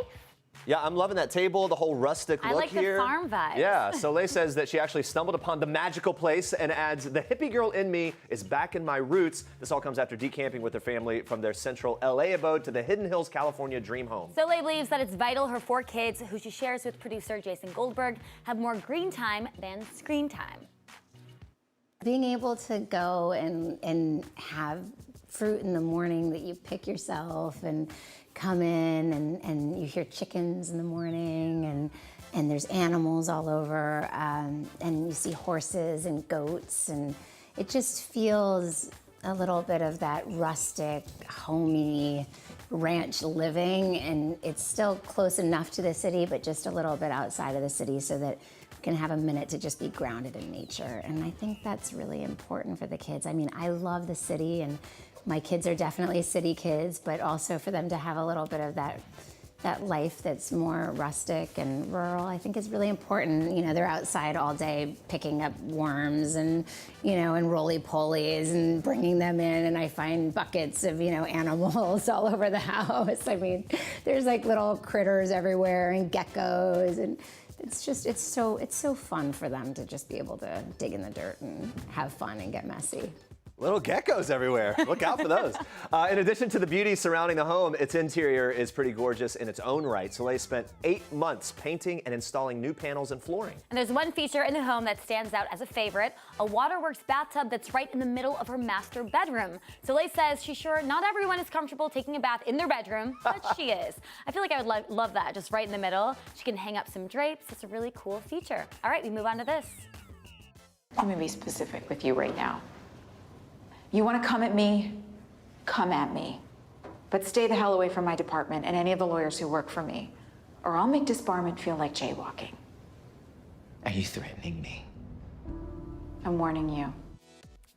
Yeah, I'm loving that table, the whole rustic look here. I like the farm vibe. Yeah, Soleil says that she actually stumbled upon the magical place and adds, the hippie girl in me is back in my roots. This all comes after decamping with her family from their central LA abode to the Hidden Hills, California dream home. Soleil believes that it's vital her 4 kids, who she shares with producer Jason Goldberg, have more green time than screen time. Being able to go and have fruit in the morning that you pick yourself and come in and you hear chickens in the morning and there's animals all over and you see horses and goats and it just feels a little bit of that rustic, homey ranch living, and it's still close enough to the city but just a little bit outside of the city so that we can have a minute to just be grounded in nature. And I think that's really important for the kids. I mean, I love the city and my kids are definitely city kids, but also for them to have a little bit of that life that's more rustic and rural, I think is really important. You know, they're outside all day picking up worms and, you know, and roly-polies and bringing them in, and I find buckets of, you know, animals all over the house. I mean, there's like little critters everywhere and geckos, and it's just, it's so fun for them to just be able to dig in the dirt and have fun and get messy. Little geckos everywhere. Look out for those. In addition to the beauty surrounding the home, its interior is pretty gorgeous in its own right. Soleil spent 8 months painting and installing new panels and flooring. And there's one feature in the home that stands out as a favorite, a waterworks bathtub that's right in the middle of her master bedroom. Soleil says she's sure not everyone is comfortable taking a bath in their bedroom, but she is. I feel like I would love that, just right in the middle. She can hang up some drapes. It's a really cool feature. All right, we move on to this. Let me be specific with you right now. You want to come at me, come at me. But stay the hell away from my department and any of the lawyers who work for me, or I'll make disbarment feel like jaywalking. Are you threatening me? I'm warning you.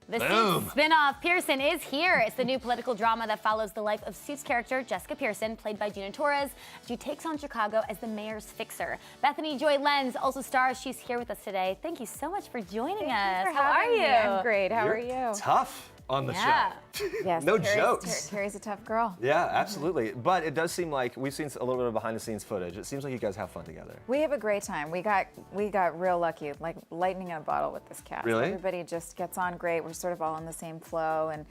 The Suits spin-off Pearson is here. It's the new political drama that follows the life of Suits character Jessica Pearson, played by Gina Torres. She takes on Chicago as the mayor's fixer. Bethany Joy Lenz also stars. She's here with us today. Thank you so much for joining us. How are you? I'm great. How are you? Tough on the show. Yes, No jokes. Carrie's a tough girl. Yeah, absolutely. But it does seem like we've seen a little bit of behind-the-scenes footage. It seems like you guys have fun together. We have a great time. We got real lucky, like lightning in a bottle with this cast. Really? Everybody just gets on great. We're sort of all on the same flow, and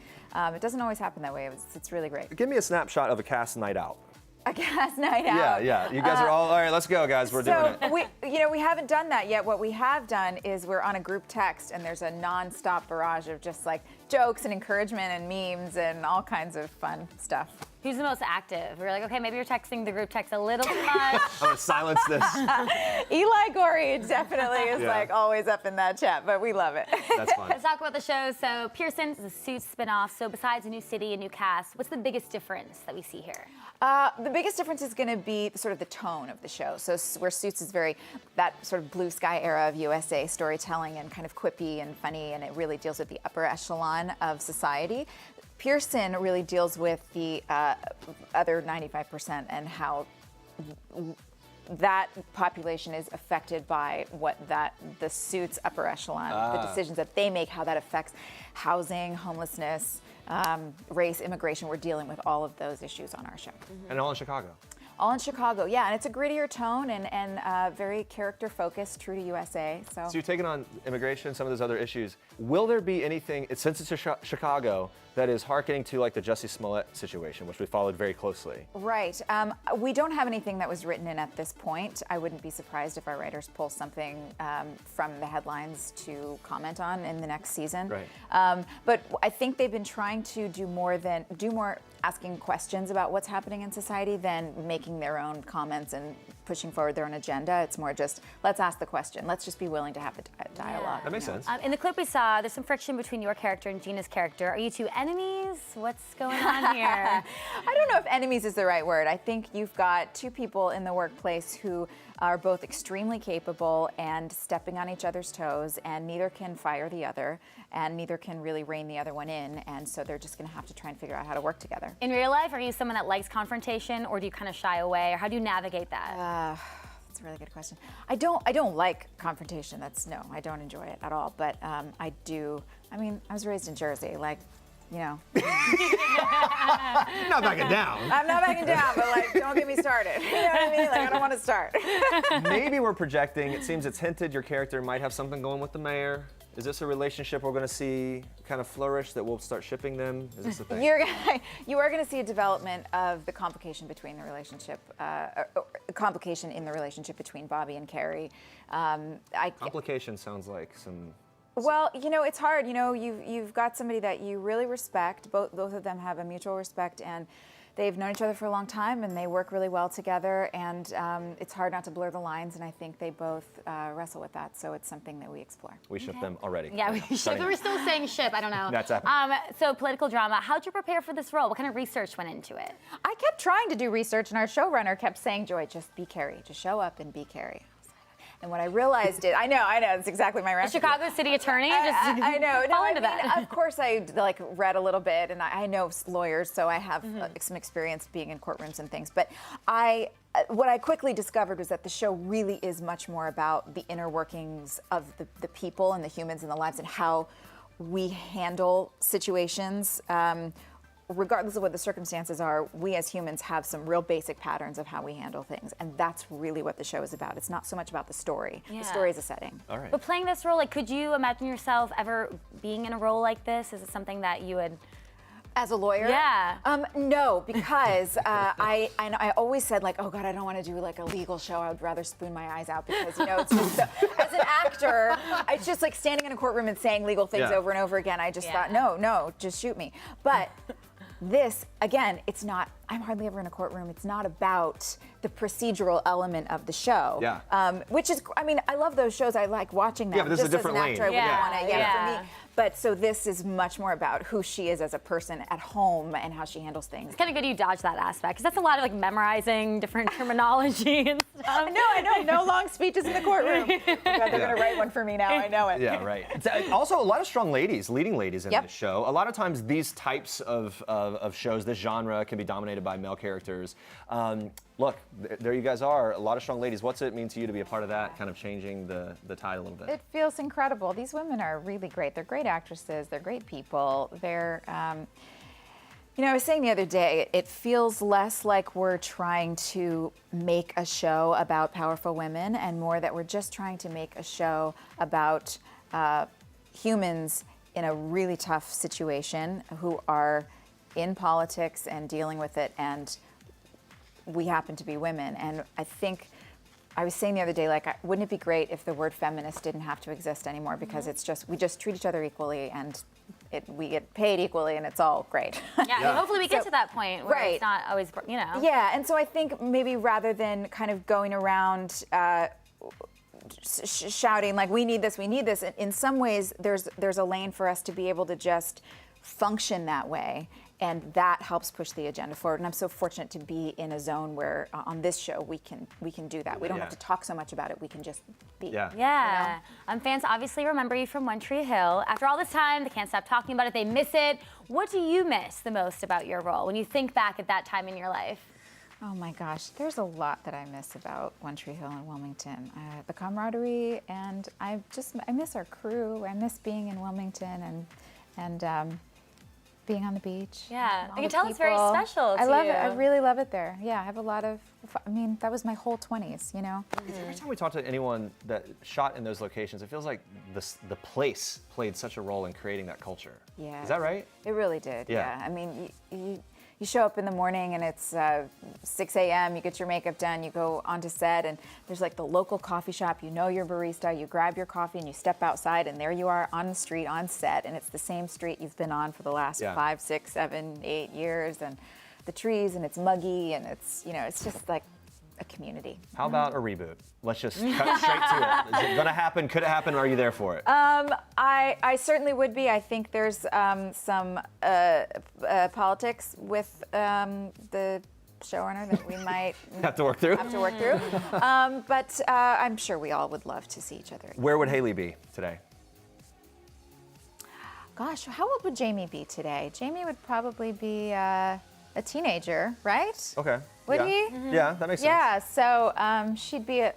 it doesn't always happen that way. It's really great. Give me a snapshot of a cast night out. A cast night out. Yeah. You guys are all right, let's go, guys. We're doing it. We haven't done that yet. What we have done is we're on a group text, and there's a non-stop barrage of just like jokes and encouragement and memes and all kinds of fun stuff. Who's the most active? We're like, okay, maybe you're texting the group text a little too much. I'm gonna silence this. Eli Gorey definitely is like always up in that chat, but we love it. That's fun. Let's talk about the show. So Pearson is a Suits spinoff. So besides a new city, a new cast, what's the biggest difference that we see here? The biggest difference is going to be sort of the tone of the show. So where Suits is very that sort of blue sky era of USA storytelling and kind of quippy and funny, and it really deals with the upper echelon of society. Pearson really deals with the other 95% and how that population is affected by what the Suits upper echelon, the decisions that they make, how that affects housing, homelessness, race, immigration. We're dealing with all of those issues on our show. And all in Chicago. All in Chicago, yeah, and it's a grittier tone and very character focused, true to USA. So you're taking on immigration, some of those other issues. Will there be anything, since it's Chicago, that is hearkening to like the Jussie Smollett situation, which we followed very closely? Right. We don't have anything that was written in at this point. I wouldn't be surprised if our writers pull something from the headlines to comment on in the next season. Right. But I think they've been trying to do more asking questions about what's happening in society than making their own comments and pushing forward their own agenda. It's more just, let's ask the question. Let's just be willing to have the dialogue. That makes sense. In the clip we saw, there's some friction between your character and Gina's character. Are you two enemies? What's going on here? I don't know if enemies is the right word. I think you've got two people in the workplace who are both extremely capable and stepping on each other's toes, and neither can fire the other, and neither can really rein the other one in, and so they're just going to have to try and figure out how to work together. In real life, are you someone that likes confrontation, or do you kind of shy away, or how do you navigate that? That's a really good question. I don't like confrontation. No, I don't enjoy it at all. But I do. I mean, I was raised in Jersey, like, you know. Not backing down. I'm not backing down, but like, don't get me started. You know what I mean? Like, I don't want to start. Maybe we're projecting. It seems it's hinted your character might have something going with the mayor. Is this a relationship we're going to see kind of flourish, that we'll start shipping them? Is this a thing? You are going to see a development of the complication between the relationship, complication in the relationship between Bobby and Carrie. Complication sounds like some. Well, you know, it's hard. You know, you've got somebody that you really respect. Both of them have a mutual respect, and they've known each other for a long time, and they work really well together. And it's hard not to blur the lines, and I think they both wrestle with that. So it's something that we explore. We ship them already. Yeah, we ship. We're still saying ship. I don't know. That's happening. So political drama. How'd you prepare for this role? What kind of research went into it? I kept trying to do research, and our showrunner kept saying, "Joy, just be Carrie. Just show up and be Carrie." And what I realized I know, it's exactly my recipe. The Chicago City Attorney? I know. Fall into that. Of course, I read a little bit, and I know lawyers, so I have some experience being in courtrooms and things. But what I quickly discovered was that the show really is much more about the inner workings of the people and the humans and the lives and how we handle situations. Regardless of what the circumstances are, we as humans have some real basic patterns of how we handle things, and that's really what the show is about. It's not so much about the story. Yeah. The story is a setting. All right. But playing this role, could you imagine yourself ever being in a role like this? Is it something that you would... As a lawyer? Yeah. No, because I always said, like, oh God, I don't want to do like a legal show. I would rather spoon my eyes out because, you know, it's just so, as an actor, it's just like standing in a courtroom and saying legal things over and over again. I just thought, no, just shoot me. But this, again, it's not, I'm hardly ever in a courtroom. It's not about the procedural element of the show. Yeah. Which is, I mean, I love those shows. I like watching them. Yeah, but this is a different lane. Just as an actor, I wouldn't want to, for me. But so this is much more about who she is as a person at home and how she handles things. It's kind of good you dodge that aspect, because that's a lot of like memorizing different terminology and stuff. No, I know. No long speeches in the courtroom. Oh God, they're going to write one for me now. I know it. Yeah, right. Also, a lot of strong ladies, leading ladies in this show. A lot of times these types of shows, this genre, can be dominated by male characters. Look, there you guys are, a lot of strong ladies. What's it mean to you to be a part of that, kind of changing the tide a little bit? It feels incredible. These women are really great. They're great actresses. They're great people. They're, you know, I was saying the other day, it feels less like we're trying to make a show about powerful women and more that we're just trying to make a show about humans in a really tough situation who are in politics and dealing with it, and we happen to be women. And I think I was saying the other day, like, wouldn't it be great if the word feminist didn't have to exist anymore, because it's just, we just treat each other equally and we get paid equally and it's all great. Yeah. Hopefully we get to that point where it's not always, you know. Yeah, and so I think maybe rather than kind of going around shouting like, we need this, in some ways there's a lane for us to be able to just function that way. And that helps push the agenda forward. And I'm so fortunate to be in a zone where on this show we can do that. We don't have to talk so much about it. We can just be. Yeah. You know? Fans obviously remember you from One Tree Hill. After all this time, they can't stop talking about it. They miss it. What do you miss the most about your role when you think back at that time in your life? Oh my gosh, there's a lot that I miss about One Tree Hill and Wilmington. The camaraderie, and I miss our crew. I miss being in Wilmington and being on the beach. Yeah, all I can the tell it's very people. special I to love it. you. I really love it there. Yeah, I have a lot of. I mean, that was my whole 20s. You know. Every time we talk to anyone that shot in those locations, it feels like the place played such a role in creating that culture. Yeah. Is that right? It really did. Yeah. I mean, you show up in the morning and it's 6 a.m. You get your makeup done. You go onto set and there's like the local coffee shop. You know your barista. You grab your coffee and you step outside and there you are on the street on set, and it's the same street you've been on for the last 5, 6, 7, 8 years, and the trees, and it's muggy, and it's it's just like a community. How about a reboot? Let's just cut straight to it. Is it gonna happen? Could it happen? Are you there for it? I certainly would be. I think there's some politics with the showrunner that we might have to work through. But I'm sure we all would love to see each other again. Where would Hailey be today? Gosh, how old would Jamie be today? Jamie would probably be a teenager, right? Okay. Would yeah. he? Yeah, that makes sense. Yeah, so she'd be a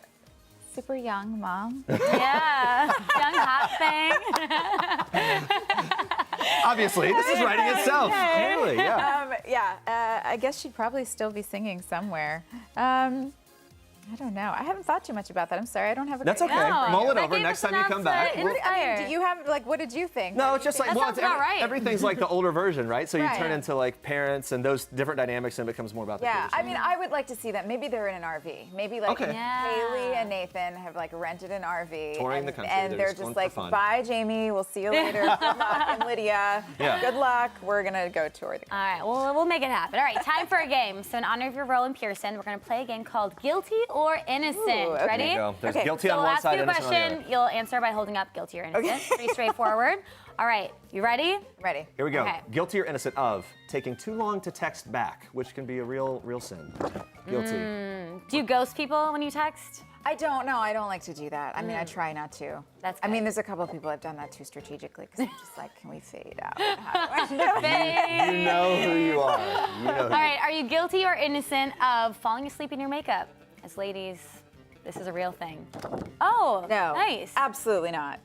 super young mom. Yeah, young hot thing. Obviously, this is writing itself. Clearly, yeah. I guess she'd probably still be singing somewhere. I don't know. I haven't thought too much about that. I'm sorry. I don't have a That's great okay. answer. Mull it over next time you come back. Do you have what did you think? No, it's just like everything's like the older version, right? So you Right. turn into like parents and those different dynamics, and it becomes more about the Yeah, kids. I mean, I would like to see that. Maybe they're in an RV. Maybe like Okay. Hailey and Nathan have like rented an RV. Touring the country. And They're they're just going just like, for fun. bye, Jamie. We'll see you later. Good luck. And Lydia. Yeah. Good luck. We're going to go tour the country. All right, well, we'll make it happen. All right, time for a game. So in honor of your role in Pearson, we're going to play a game called Guilty or Innocent. Ooh, okay. Ready? There you go. There's Okay, guilty so on one side, I'll innocent ask on you the a other. question. You'll answer by holding up guilty or innocent. Pretty straightforward. All right, you ready? Ready. Here we go. Okay. Guilty or innocent of taking too long to text back, which can be a real sin. Guilty. Do you ghost people when you text? I don't know. I don't like to do that. I mean, I try not to. That's I mean, good. there's a couple of people I've done that to strategically because I'm just like, can we fade out? How do I You know who you are. You know who All right, are you guilty or innocent of falling asleep in your makeup? As ladies, this is a real thing. Oh, No. nice. Absolutely not.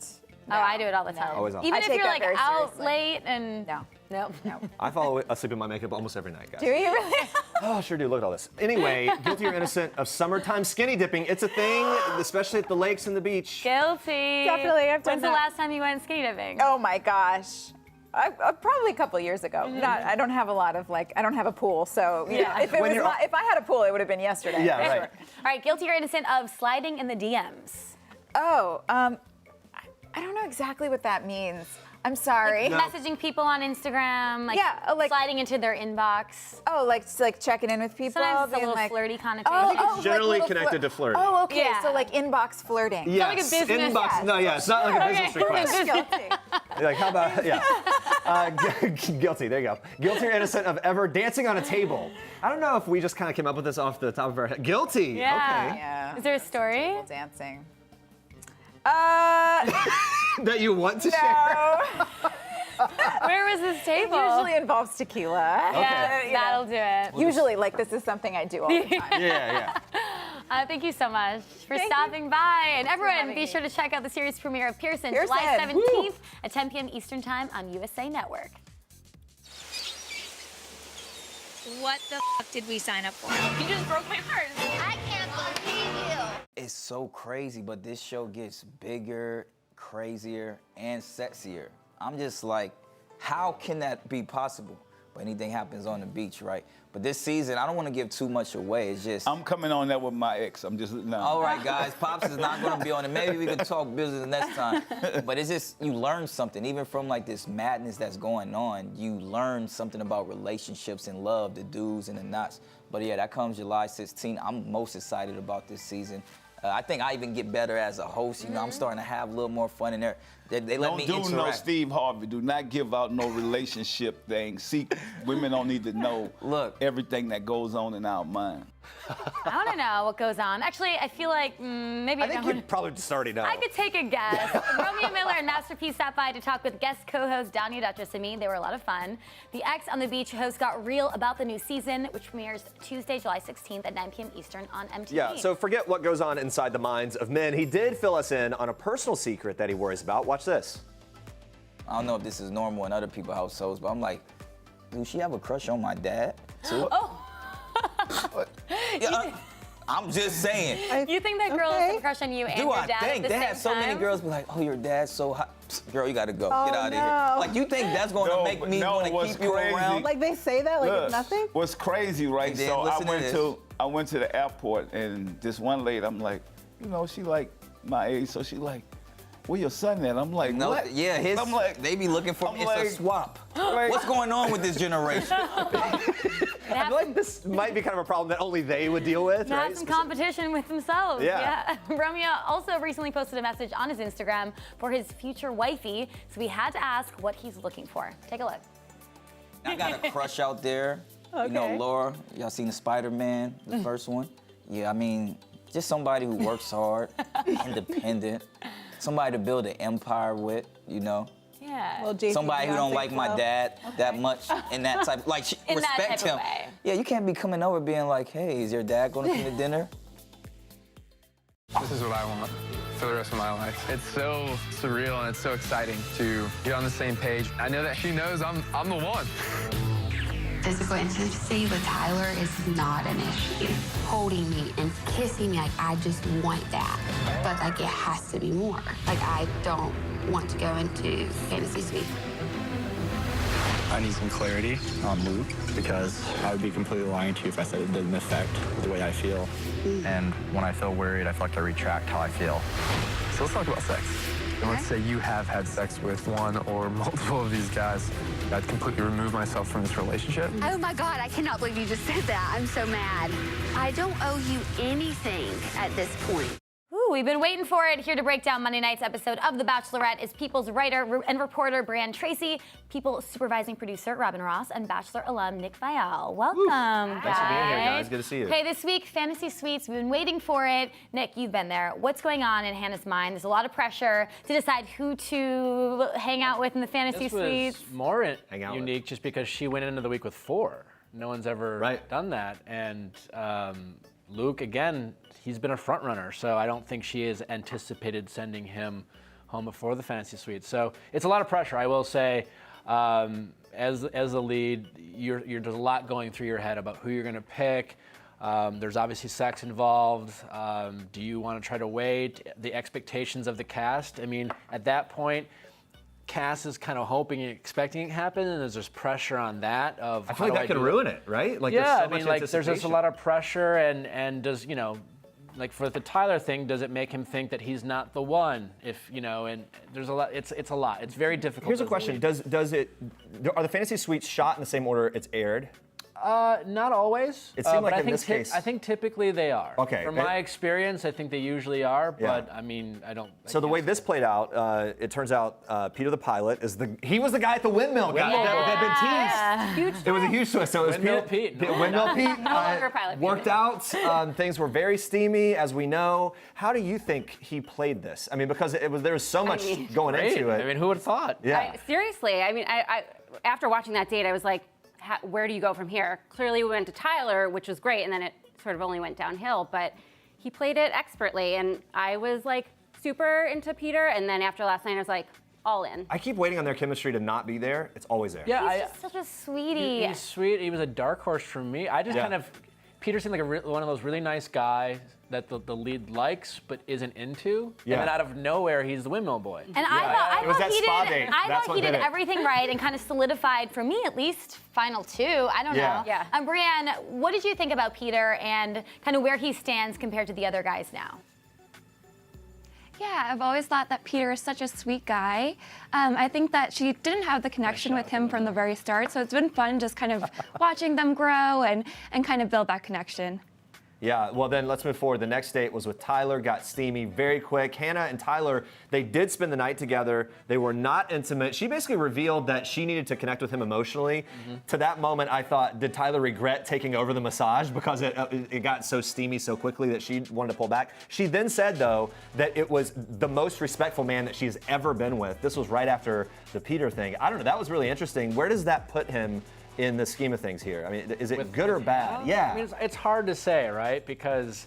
Oh, I do it all the time. Always on. Even I if take you're that like very out seriously. late and No. nope. I fall asleep in my makeup almost every night, guys. Do you really? Oh, I sure do. Look at all this. Anyway, guilty or innocent of summertime skinny dipping. It's a thing, especially at the lakes and the beach. Guilty. Definitely, I've done When's the that. last time you went skinny dipping? Oh my gosh. Probably a couple years ago. I don't have a lot of I don't have a pool, so you know, if I had a pool, it would have been yesterday. Yeah, for right. sure. All right, guilty or innocent of sliding in the DMs? Oh, I don't know exactly what that means. I'm sorry. Like messaging people on Instagram, like, sliding into their inbox. Oh, like checking in with people. Sometimes it's a being little like, flirty connotation. It's generally connected to flirting. Oh, okay. Yeah. So like inbox flirting. Yes, like a business- inbox. Yes. No, yeah, it's not like a business request. Guilty. Like, how about, guilty, there you go. Guilty or innocent of ever dancing on a table. I don't know if we just kind of came up with this off the top of our head. Guilty. Yeah. Okay. Yeah. Is there a story? Dancing. That you want to share? Where was this table? It usually involves tequila. Yeah, You that'll know. do it. Usually, like this is something I do all the time. Yeah. Thank you so much for Thank stopping by. And everyone, having be me. sure to check out the series premiere of Pearson, Pearson. July 17th Woo. at 10 p.m. Eastern Time on USA Network. What the f did we sign up for? You just broke my heart. I can't believe you. It's so crazy, but this show gets bigger, crazier, and sexier. I'm just like, how can that be possible? But anything happens on the beach, right? But this season, I don't want to give too much away. It's just. I'm coming on that with my ex. I'm just no. All right, guys. Pops is not going to be on it. Maybe we can talk business next time. But it's just, you learn something. Even from like this madness that's going on, you learn something about relationships and love, the do's and the nots. But yeah, that comes July 16th. I'm most excited about this season. I think I even get better as a host. You know, I'm starting to have a little more fun in there. They let me Don't do interact. no Steve Harvey. Do not give out no relationship things. See, women don't need to know everything that goes on in our mind. I want to know what goes on. Actually, I feel like maybe I think you probably just already know. I could take a guess. Romeo Miller and Masterpiece stopped by to talk with guest co-host Danya Duchess-Amin. They were a lot of fun. The X on the Beach host got real about the new season, which premieres Tuesday, July 16th at 9 p.m. Eastern on MTV. Yeah, so forget what goes on inside the minds of men. He did fill us in on a personal secret that he worries about. Watch this. I don't know if this is normal in other people's households, but I'm like, do she have a crush on my dad too? Oh. Yeah, I'm just saying. You think that girls have a crush on you and Do your I dad think at the they same have so many time? girls be like, oh, your dad's so hot. Girl, you gotta go. Oh, Get out of no. here. Like, you think that's going to make me want to what's keep you crazy- around? Like they say that, like Look, it's nothing? What's crazy, right? And then So listen to this. I went to the airport, and this one lady, I'm like, you know, she like my age, so she like, where your son at? I'm like, No, what? yeah, his. I'm like, They be looking for. It's like- a swap. like- What's going on with this generation? I feel like this might be kind of a problem that only they would deal with, To have right? some competition with themselves. Yeah. Romeo also recently posted a message on his Instagram for his future wifey, so we had to ask what he's looking for. Take a look. I got a crush out there. You know, Okay. Laura. Y'all seen the Spider-Man, the first one? Yeah, I mean, just somebody who works hard, independent, somebody to build an empire with, you know. Yeah. Well, JC Somebody who don't Beyonce like my flow. dad that much in that type, like In that respect type of him. way. Yeah, you can't be coming over being like, hey, is your dad going to come to dinner? This is what I want for the rest of my life. It's so surreal and it's so exciting to get on the same page. I know that she knows I'm the one. Physical intimacy with Tyler is not an issue. Holding me and kissing me, like, I just want that. But, like, it has to be more. Like, I don't want to go into fantasy suite. I need some clarity on Luke because I would be completely lying to you if I said it didn't affect the way I feel. And when I feel worried, I feel like I retract how I feel. So let's talk about sex. And let's say you have had sex with one or multiple of these guys. I'd completely remove myself from this relationship. Oh my God, I cannot believe you just said that. I'm so mad. I don't owe you anything at this point. Ooh, we've been waiting for it. Here to break down Monday night's episode of The Bachelorette is People's writer and reporter Brianne Tracy, People supervising producer Robyn Ross, and Bachelor alum Nick Viall. Welcome, guys. Thanks for being here, guys. Good to see you. Okay, this week, Fantasy Suites, we've been waiting for it. Nick, you've been there. What's going on in Hannah's mind? There's a lot of pressure to decide who to hang out with in the Fantasy This was Suites. more unique just because she went into the week with 4. No one's ever done that. And Luke, again, he's been a front runner, so I don't think she has anticipated sending him home before the Fantasy Suite. So it's a lot of pressure, I will say. As a lead, there's a lot going through your head about who you're going to pick. There's obviously sex involved. Do you want to try to wait? The expectations of the cast. I mean, at that point, Cass is kind of hoping and expecting it to happen, and there's just pressure on that. I feel like that could ruin it, right? Like, there's so much there's just a anticipation. lot of pressure, and does, you know, like for the Tyler thing, does it make him think that he's not the one? If you know, and there's a lot. It's a lot. It's very difficult. Here's a as question: lead. Are the Fantasy Suites shot in the same order it's aired? Not always. It seemed like but in this case. I think typically they are. Okay. From my experience, I think they usually are. Yeah. But I mean, I don't. So the way this played out, it turns out Peter the pilot he was the guy at the windmill guy that had been teased. It was a huge twist. So it was Windmill Pete. Windmill Pete No longer pilot Pete. worked out. Things were very steamy, as we know. How do you think he played this? I mean, because there was so much going into it. I mean, who would have thought? Yeah. Seriously, I mean, I after watching that date, I was like, where do you go from here? Clearly, we went to Tyler, which was great, and then it sort of only went downhill. But he played it expertly, and I was like super into Peter. And then after last night, I was like all in. I keep waiting on their chemistry to not be there. It's always there. Yeah, He's just such a sweetie. He's sweet. He was a dark horse for me. I just kind of, Peter seemed like one of those really nice guys that the lead likes but isn't into. Yeah. And then out of nowhere, he's the windmill boy. And I thought he did everything right and kind of solidified, for me at least, final 2. I don't know. Yeah. Brianne, what did you think about Peter and kind of where he stands compared to the other guys now? Yeah, I've always thought that Peter is such a sweet guy. I think that she didn't have the connection with him from the very start, so it's been fun just kind of watching them grow and kind of build that connection. Yeah, well then let's move forward. The next date was with Tyler, got steamy very quick. Hannah and Tyler, they did spend the night together. They were not intimate. She basically revealed that she needed to connect with him emotionally. To that moment, I thought, did Tyler regret taking over the massage because it got so steamy so quickly that she wanted to pull back? She then said, though, that it was the most respectful man that she's ever been with. This was right after the Peter thing. I don't know, that was really interesting. Where does that put him in the scheme of things here? I mean, is it good or bad? Yeah. I mean, it's hard to say, right? Because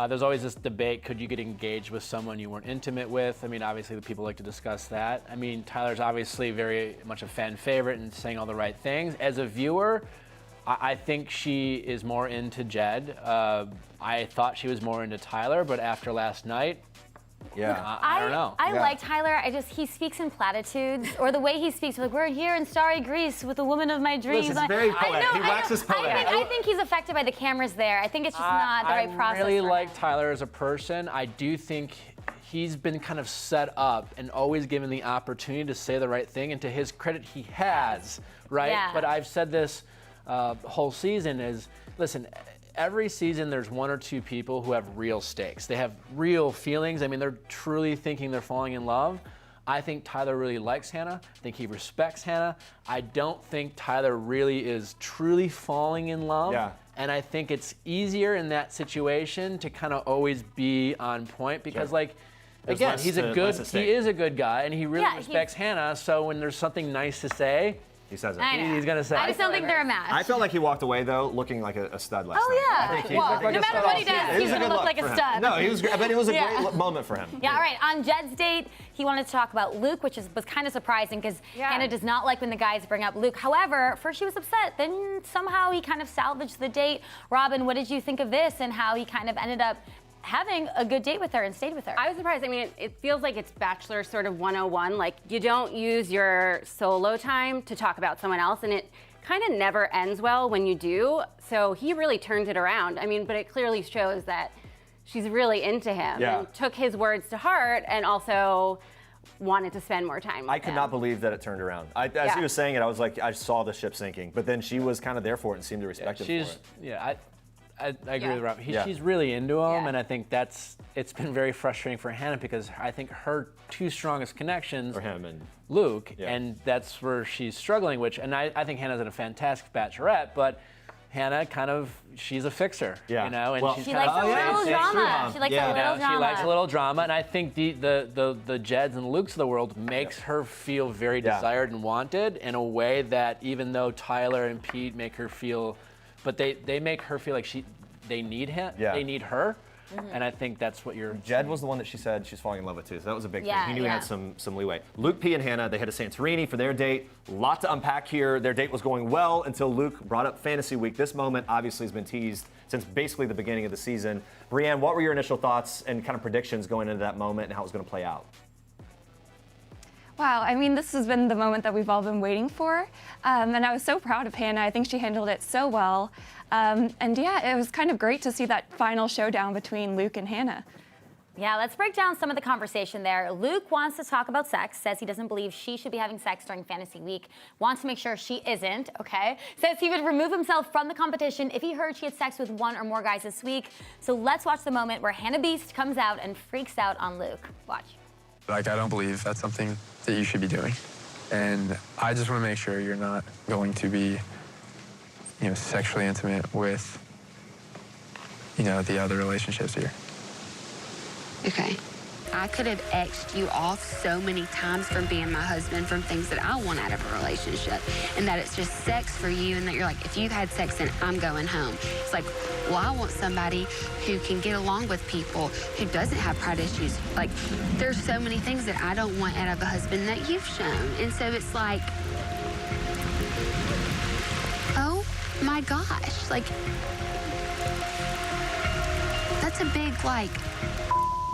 There's always this debate, could you get engaged with someone you weren't intimate with? I mean, obviously the people like to discuss that. I mean, Tyler's obviously very much a fan favorite and saying all the right things. As a viewer, I think she is more into Jed. I thought she was more into Tyler, but after last night, I don't know. I like Tyler. He speaks in platitudes, or the way he speaks, like, we're here in starry Greece with the woman of my dreams. Listen, it's very poetic. He waxes poetic. I think he's affected by the cameras there. I think it's just not the right process. I really like Tyler as a person. I do think he's been kind of set up and always given the opportunity to say the right thing, and to his credit, he has, right? Yeah. But I've said this whole season is, listen, every season there's one or two people who have real stakes. They have real feelings. I mean, they're truly thinking they're falling in love. I think Tyler really likes Hannah. I think he respects Hannah. I don't think Tyler really is truly falling in love. Yeah. And I think it's easier in that situation to kind of always be on point because, like, There's again, less he is a good guy, and he really respects Hannah. So when there's something nice to say, he says it. He's gonna say. I just don't think they're a match. I felt like he walked away though, looking like a stud last night. Oh yeah. I think he Well, looked like no a matter stud what he all season. does, It he's was a gonna good look like for a him. stud. No, he was great. But it was a great moment for him. Yeah, all right. On Jed's date, he wanted to talk about Luke, which was kind of surprising because Hannah does not like when the guys bring up Luke. However, first she was upset, then somehow he kind of salvaged the date. Robyn, what did you think of this and how he kind of ended up having a good date with her and stayed with her? I was surprised. I mean, it feels like it's Bachelor sort of 101. Like, you don't use your solo time to talk about someone else, and it kind of never ends well when you do. So he really turned it around. I mean, but it clearly shows that she's really into him and took his words to heart and also wanted to spend more time with I could him. not believe that it turned around. As he was saying it, I was like, I saw the ship sinking. But then she was kind of there for it and seemed to respect him for it. I agree with Rob. She's really into him, and I think it's been very frustrating for Hannah because I think her two strongest connections are him and Luke, and that's where she's struggling. And I think Hannah's a fantastic Bachelorette, but Hannah she's a fixer, you know, and she likes a little drama. She likes a little drama. She likes a little drama, and I think the Jeds and Lukes of the world makes her feel very desired and wanted in a way that even though Tyler and Pete make her feel. But they make her feel like they need him. Yeah. They need her. And I think that's what you're. Jed was the one that she said she's falling in love with too. So that was a big thing. He knew he had some leeway. Luke P and Hannah, they headed to Santorini for their date. A lot to unpack here. Their date was going well until Luke brought up Fantasy Week. This moment obviously has been teased since basically the beginning of the season. Brianne, what were your initial thoughts and kind of predictions going into that moment and how it was going to play out? Wow, I mean, this has been the moment that we've all been waiting for. And I was so proud of Hannah. I think she handled it so well. And yeah, it was kind of great to see that final showdown between Luke and Hannah. Yeah, let's break down some of the conversation there. Luke wants to talk about sex, says he doesn't believe she should be having sex during Fantasy Week, wants to make sure she isn't, okay? Says he would remove himself from the competition if he heard she had sex with one or more guys this week. So let's watch the moment where Hannah Beast comes out and freaks out on Luke. Watch. Like, I don't believe that's something that you should be doing. And I just want to make sure you're not going to be, sexually intimate with, the other relationships here. Okay. I could have X'd you off so many times from being my husband, from things that I want out of a relationship, and that it's just sex for you, and that you're like, if you've had sex, then I'm going home. It's like, well, I want somebody who can get along with people, who doesn't have pride issues. Like, there's so many things that I don't want out of a husband that you've shown. And so it's like, oh my gosh, like, that's a big, like,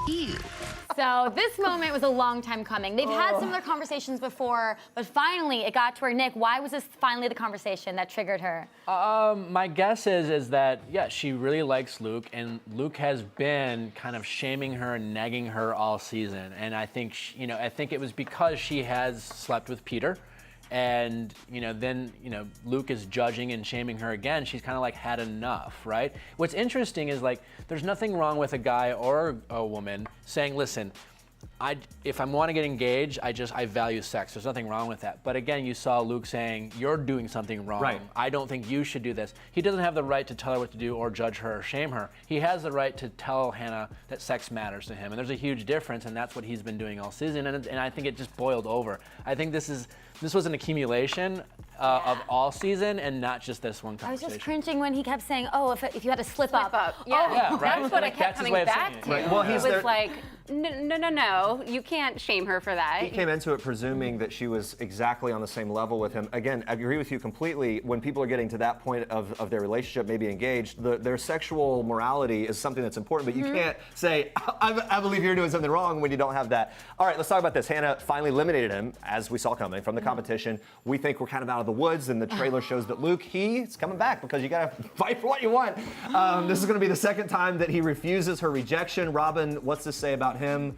you. So this moment was a long time coming. They've had similar conversations before, but finally it got to her. Nick, why was this finally the conversation that triggered her? My guess is that, she really likes Luke, and Luke has been kind of shaming her and nagging her all season. And I think, I think it was because she has slept with Peter. And, then, Luke is judging and shaming her again. She's kind of like had enough, right? What's interesting is there's nothing wrong with a guy or a woman saying, listen, if I want to get engaged, I value sex. There's nothing wrong with that. But again, you saw Luke saying, you're doing something wrong. Right. I don't think you should do this. He doesn't have the right to tell her what to do or judge her or shame her. He has the right to tell Hannah that sex matters to him. And there's a huge difference, and that's what he's been doing all season. And I think it just boiled over. I think this is this was an accumulation of all season and not just this one I was conversation. just cringing when he kept saying, "Oh, if you had to slip up." Yeah, Yeah, right? that's what I Like, kept that's his coming way of back saying to. it. Right. Well, It he's was there- like, no, you can't shame her for that. He came into it presuming that she was exactly on the same level with him. Again, I agree with you completely. When people are getting to that point of their relationship, maybe engaged, their sexual morality is something that's important, but you can't say, I believe you're doing something wrong when you don't have that. All right, let's talk about this. Hannah finally eliminated him, as we saw coming, from the competition. We think we're kind of out of the woods, and the trailer shows that Luke, he's coming back because you got to fight for what you want. This is going to be the second time that he refuses her rejection. Robyn, what's this say about him?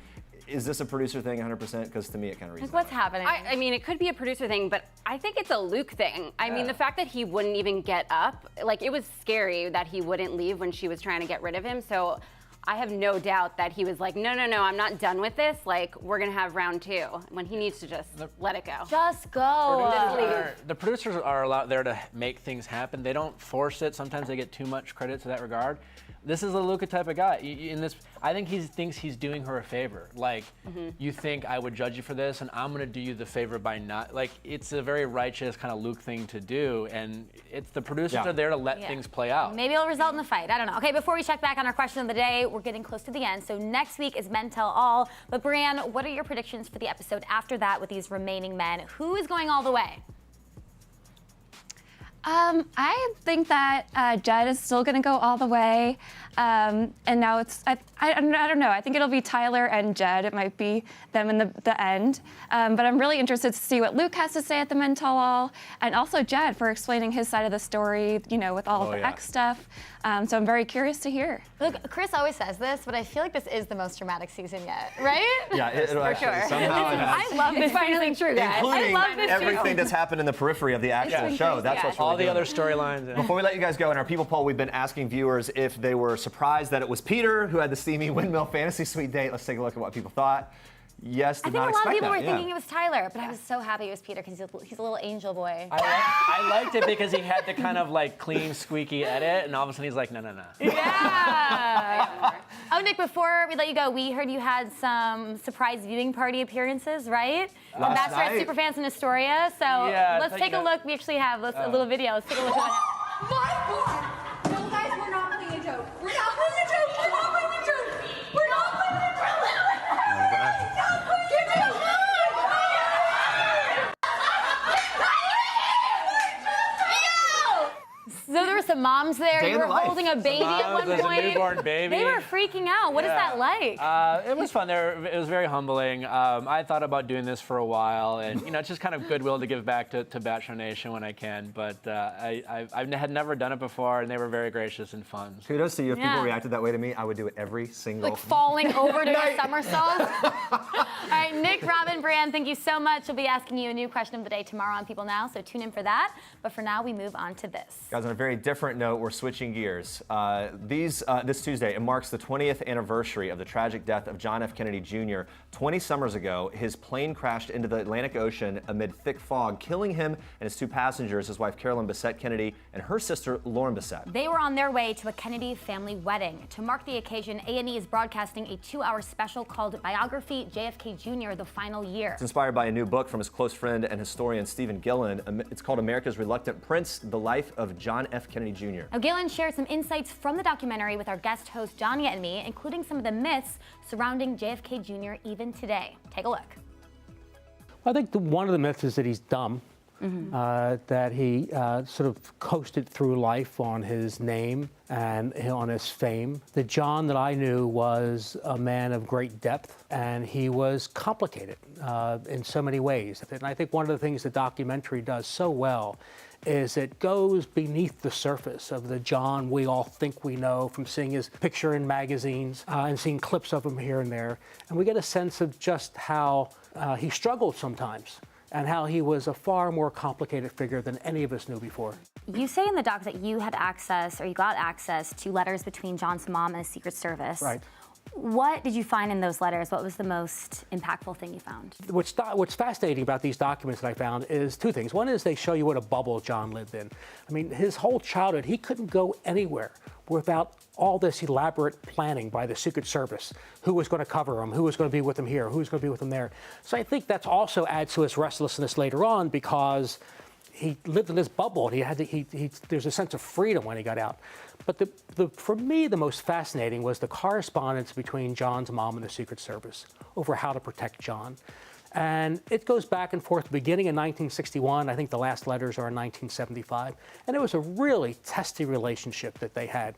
Is this a producer thing 100%? Because to me, it kind of reads Like, what's happening? I mean, it could be a producer thing, but I think it's a Luke thing. I mean, the fact that he wouldn't even get up, like, it was scary that he wouldn't leave when she was trying to get rid of him. So I have no doubt that he was like, no, I'm not done with this. Like, we're going to have round 2, when he needs to just let it go. Just go. The producers are allowed there to make things happen. They don't force it. Sometimes they get too much credit to that regard. This is a Luca type of guy. I think he thinks he's doing her a favor. Like, you think I would judge you for this, and I'm gonna do you the favor by not. Like, it's a very righteous kind of Luke thing to do, and it's the producers are there to let things play out. Maybe it'll result in a fight. I don't know. Okay, before we check back on our question of the day, we're getting close to the end. So next week is Men Tell All. But Brianne, what are your predictions for the episode after that with these remaining men? Who is going all the way? I think that Jed is still going to go all the way. And now it's, I don't know. I think it'll be Tyler and Jed. It might be them in the end. But I'm really interested to see what Luke has to say at the Men Tell All. And also Jed for explaining his side of the story, with all of the X stuff. So I'm very curious to hear. Look, Chris always says this, but I feel like this is the most dramatic season yet, right? Yeah, it'll actually somehow it has. I love this. It's finally true, guys. Including I love this everything that's happened in the periphery of the actual show. That's what's really all the doing other it. storylines. Before we let you guys go, in our People poll, we've been asking viewers if they were surprised that it was Peter who had the steamy windmill fantasy suite date. Let's take a look at what people thought. Yes, did not I think a lot of expect people that. were thinking it was Tyler, but I was so happy it was Peter because he's a little angel boy. I liked it because he had the kind of like clean, squeaky edit, and all of a sudden he's like, no. Yeah. Oh, Nick, before we let you go, we heard you had some surprise viewing party appearances, right? Last Bachelorette night. superfans in Astoria. So let's take a look. We actually have a little video. Let's take a look at what happened. My God! No, guys, we're not playing a joke. We're not playing a joke. We're not playing a joke. We're not playing a joke. Give me a hug. So there were some moms there. Day You in were the life. holding a baby at one There's a point. newborn baby. They were freaking out. What is that like? It was fun. It was very humbling. I thought about doing this for a while, and it's just kind of goodwill to give back to Bachelor Nation when I can. But I had never done it before, and they were very gracious and fun. Kudos to you. If Yeah. people reacted that way to me, I would do it every single Like falling over to a somersault. All right, Nick, Robyn, Brianne, thank you so much. We'll be asking you a new question of the day tomorrow on People Now, so tune in for that. But for now, we move on to this. Guys, on a very different note, we're switching gears. This Tuesday, it marks the 20th anniversary of the tragic death of John F. Kennedy Jr. 20 summers ago, his plane crashed into the Atlantic Ocean amid thick fog, killing him and his 2 passengers, his wife Caroline Bessette Kennedy and her sister Lauren Bessette. They were on their way to a Kennedy family wedding. To mark the occasion, A&E is broadcasting a 2-hour special called Biography JFK Jr. The Final Year. It's inspired by a new book from his close friend and historian Stephen Gillen. It's called America's Reluctant Prince, The Life of John F. Kennedy Jr. Now, Galen shared some insights from the documentary with our guest host, Johnny and me, including some of the myths surrounding JFK Jr. even today. Take a look. I think one of the myths is that he's dumb, that he sort of coasted through life on his name and on his fame. The John that I knew was a man of great depth, and he was complicated in so many ways. And I think one of the things the documentary does so well is it goes beneath the surface of the John we all think we know from seeing his picture in magazines and seeing clips of him here and there. And we get a sense of just how he struggled sometimes and how he was a far more complicated figure than any of us knew before. You say in the doc that you had access, or you got access to letters between John's mom and the Secret Service. Right. What did you find in those letters? What was the most impactful thing you found? What's fascinating about these documents that I found is 2 things. One is they show you what a bubble John lived in. I mean, his whole childhood, he couldn't go anywhere without all this elaborate planning by the Secret Service. Who was going to cover him? Who was going to be with him here? Who was going to be with him there? So I think that also adds to his restlessness later on because he lived in this bubble. There's a sense of freedom when he got out. But for me, the most fascinating was the correspondence between John's mom and the Secret Service over how to protect John. And it goes back and forth, beginning in 1961. I think the last letters are in 1975. And it was a really testy relationship that they had.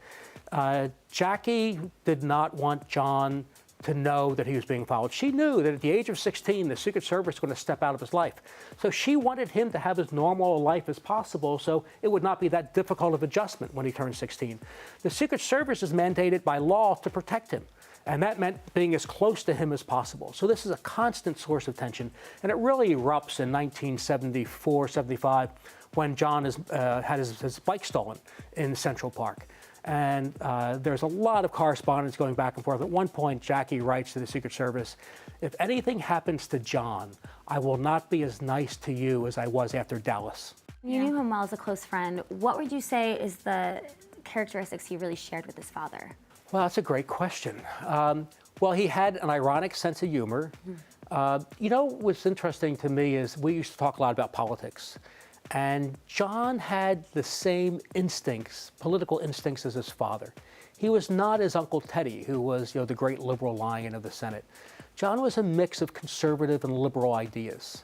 Jackie did not want John to know that he was being followed. She knew that at the age of 16, the Secret Service was going to step out of his life. So she wanted him to have as normal a life as possible so it would not be that difficult of adjustment when he turned 16. The Secret Service is mandated by law to protect him. And that meant being as close to him as possible. So this is a constant source of tension. And it really erupts in 1974, 75, when John had his bike stolen in Central Park. And there's a lot of correspondence going back and forth. At one point, Jackie writes to the Secret Service, "If anything happens to John, I will not be as nice to you as I was after Dallas." You knew him well as a close friend. What would you say is the characteristics he really shared with his father? Well, that's a great question. Well, he had an ironic sense of humor. You know, what's interesting to me is we used to talk a lot about politics. And John had the same instincts, political instincts, as his father. He was not as Uncle Teddy, who was, the great liberal lion of the Senate. John was a mix of conservative and liberal ideas,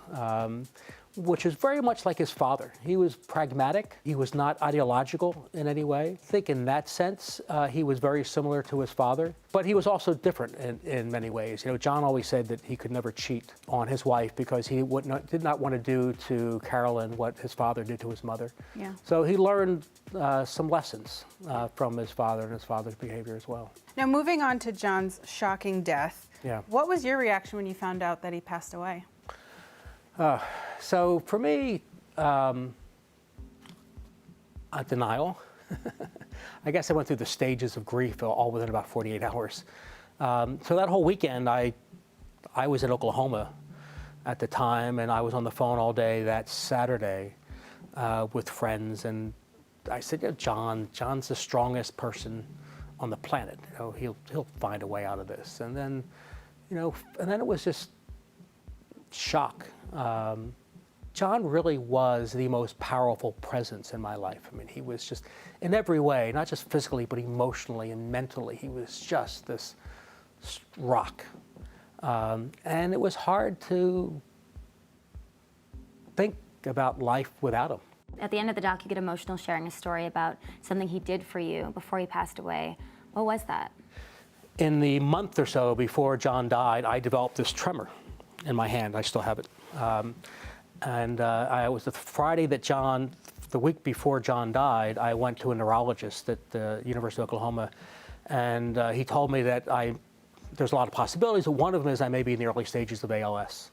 which is very much like his father. He was pragmatic. He was not ideological in any way. I think in that sense, he was very similar to his father, but he was also different in many ways. John always said that he could never cheat on his wife because he did not want to do to Caroline what his father did to his mother. Yeah. So he learned some lessons from his father and his father's behavior as well. Now, moving on to John's shocking death, what was your reaction when you found out that he passed away? So for me, denial. I guess I went through the stages of grief all within about 48 hours. So that whole weekend, I was in Oklahoma at the time, and I was on the phone all day that Saturday with friends, and I said, John's the strongest person on the planet. He'll find a way out of this. And then, and then it was just shock. John really was the most powerful presence in my life. I mean, he was just, in every way, not just physically, but emotionally and mentally, he was just this rock. And it was hard to think about life without him. At the end of the doc, you get emotional sharing a story about something he did for you before he passed away. What was that? In the month or so before John died, I developed this tremor in my hand. I still have it. I was the Friday that the week before John died, I went to a neurologist at the University of Oklahoma, and he told me that there's a lot of possibilities, but one of them is I may be in the early stages of ALS.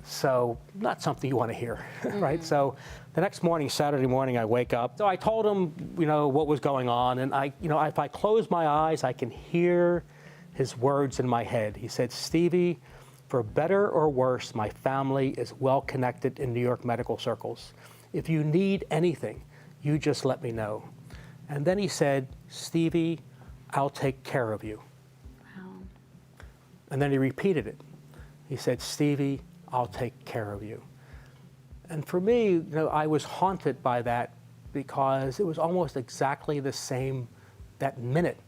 So not something you want to hear, right? So the next morning, Saturday morning, I wake up. So I told him, what was going on, and if I close my eyes, I can hear his words in my head. He said, "Stevie, for better or worse, my family is well connected in New York medical circles. If you need anything, you just let me know." And then he said, "Stevie, I'll take care of you." Wow. And then he repeated it. He said, "Stevie, I'll take care of you." And for me, I was haunted by that because it was almost exactly the same that minute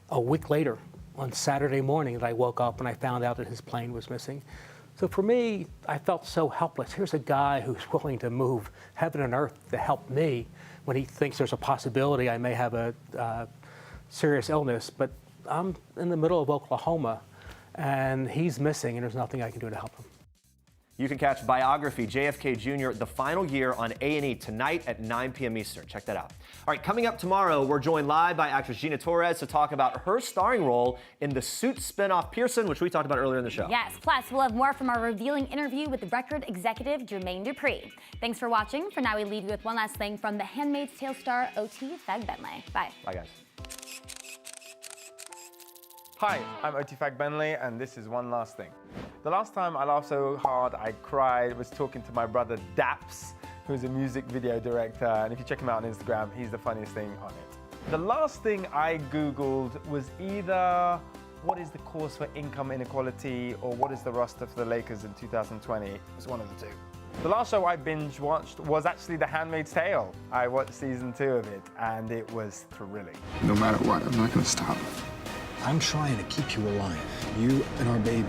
a week later on Saturday morning that I woke up and I found out that his plane was missing. So for me, I felt so helpless. Here's a guy who's willing to move heaven and earth to help me when he thinks there's a possibility I may have a serious illness, but I'm in the middle of Oklahoma and he's missing and there's nothing I can do to help him. You can catch Biography, JFK Jr., The Final Year on A&E tonight at 9 p.m. Eastern. Check that out. All right, coming up tomorrow, we're joined live by actress Gina Torres to talk about her starring role in the Suits spinoff Pearson, which we talked about earlier in the show. Yes, plus we'll have more from our revealing interview with the record executive Jermaine Dupri. Thanks for watching. For now, we leave you with one last thing from The Handmaid's Tale star O-T Fagbenle. Bye. Bye, guys. Hi, I'm O-T Fagbenle, and this is one last thing. The last time I laughed so hard I cried was talking to my brother Daps, who's a music video director, and if you check him out on Instagram, he's the funniest thing on it. The last thing I Googled was either what is the cause for income inequality or what is the roster for the Lakers in 2020? It was one of the two. The last show I binge watched was actually The Handmaid's Tale. I watched season 2 of it and it was thrilling. No matter what, I'm not gonna stop. I'm trying to keep you alive, you and our baby.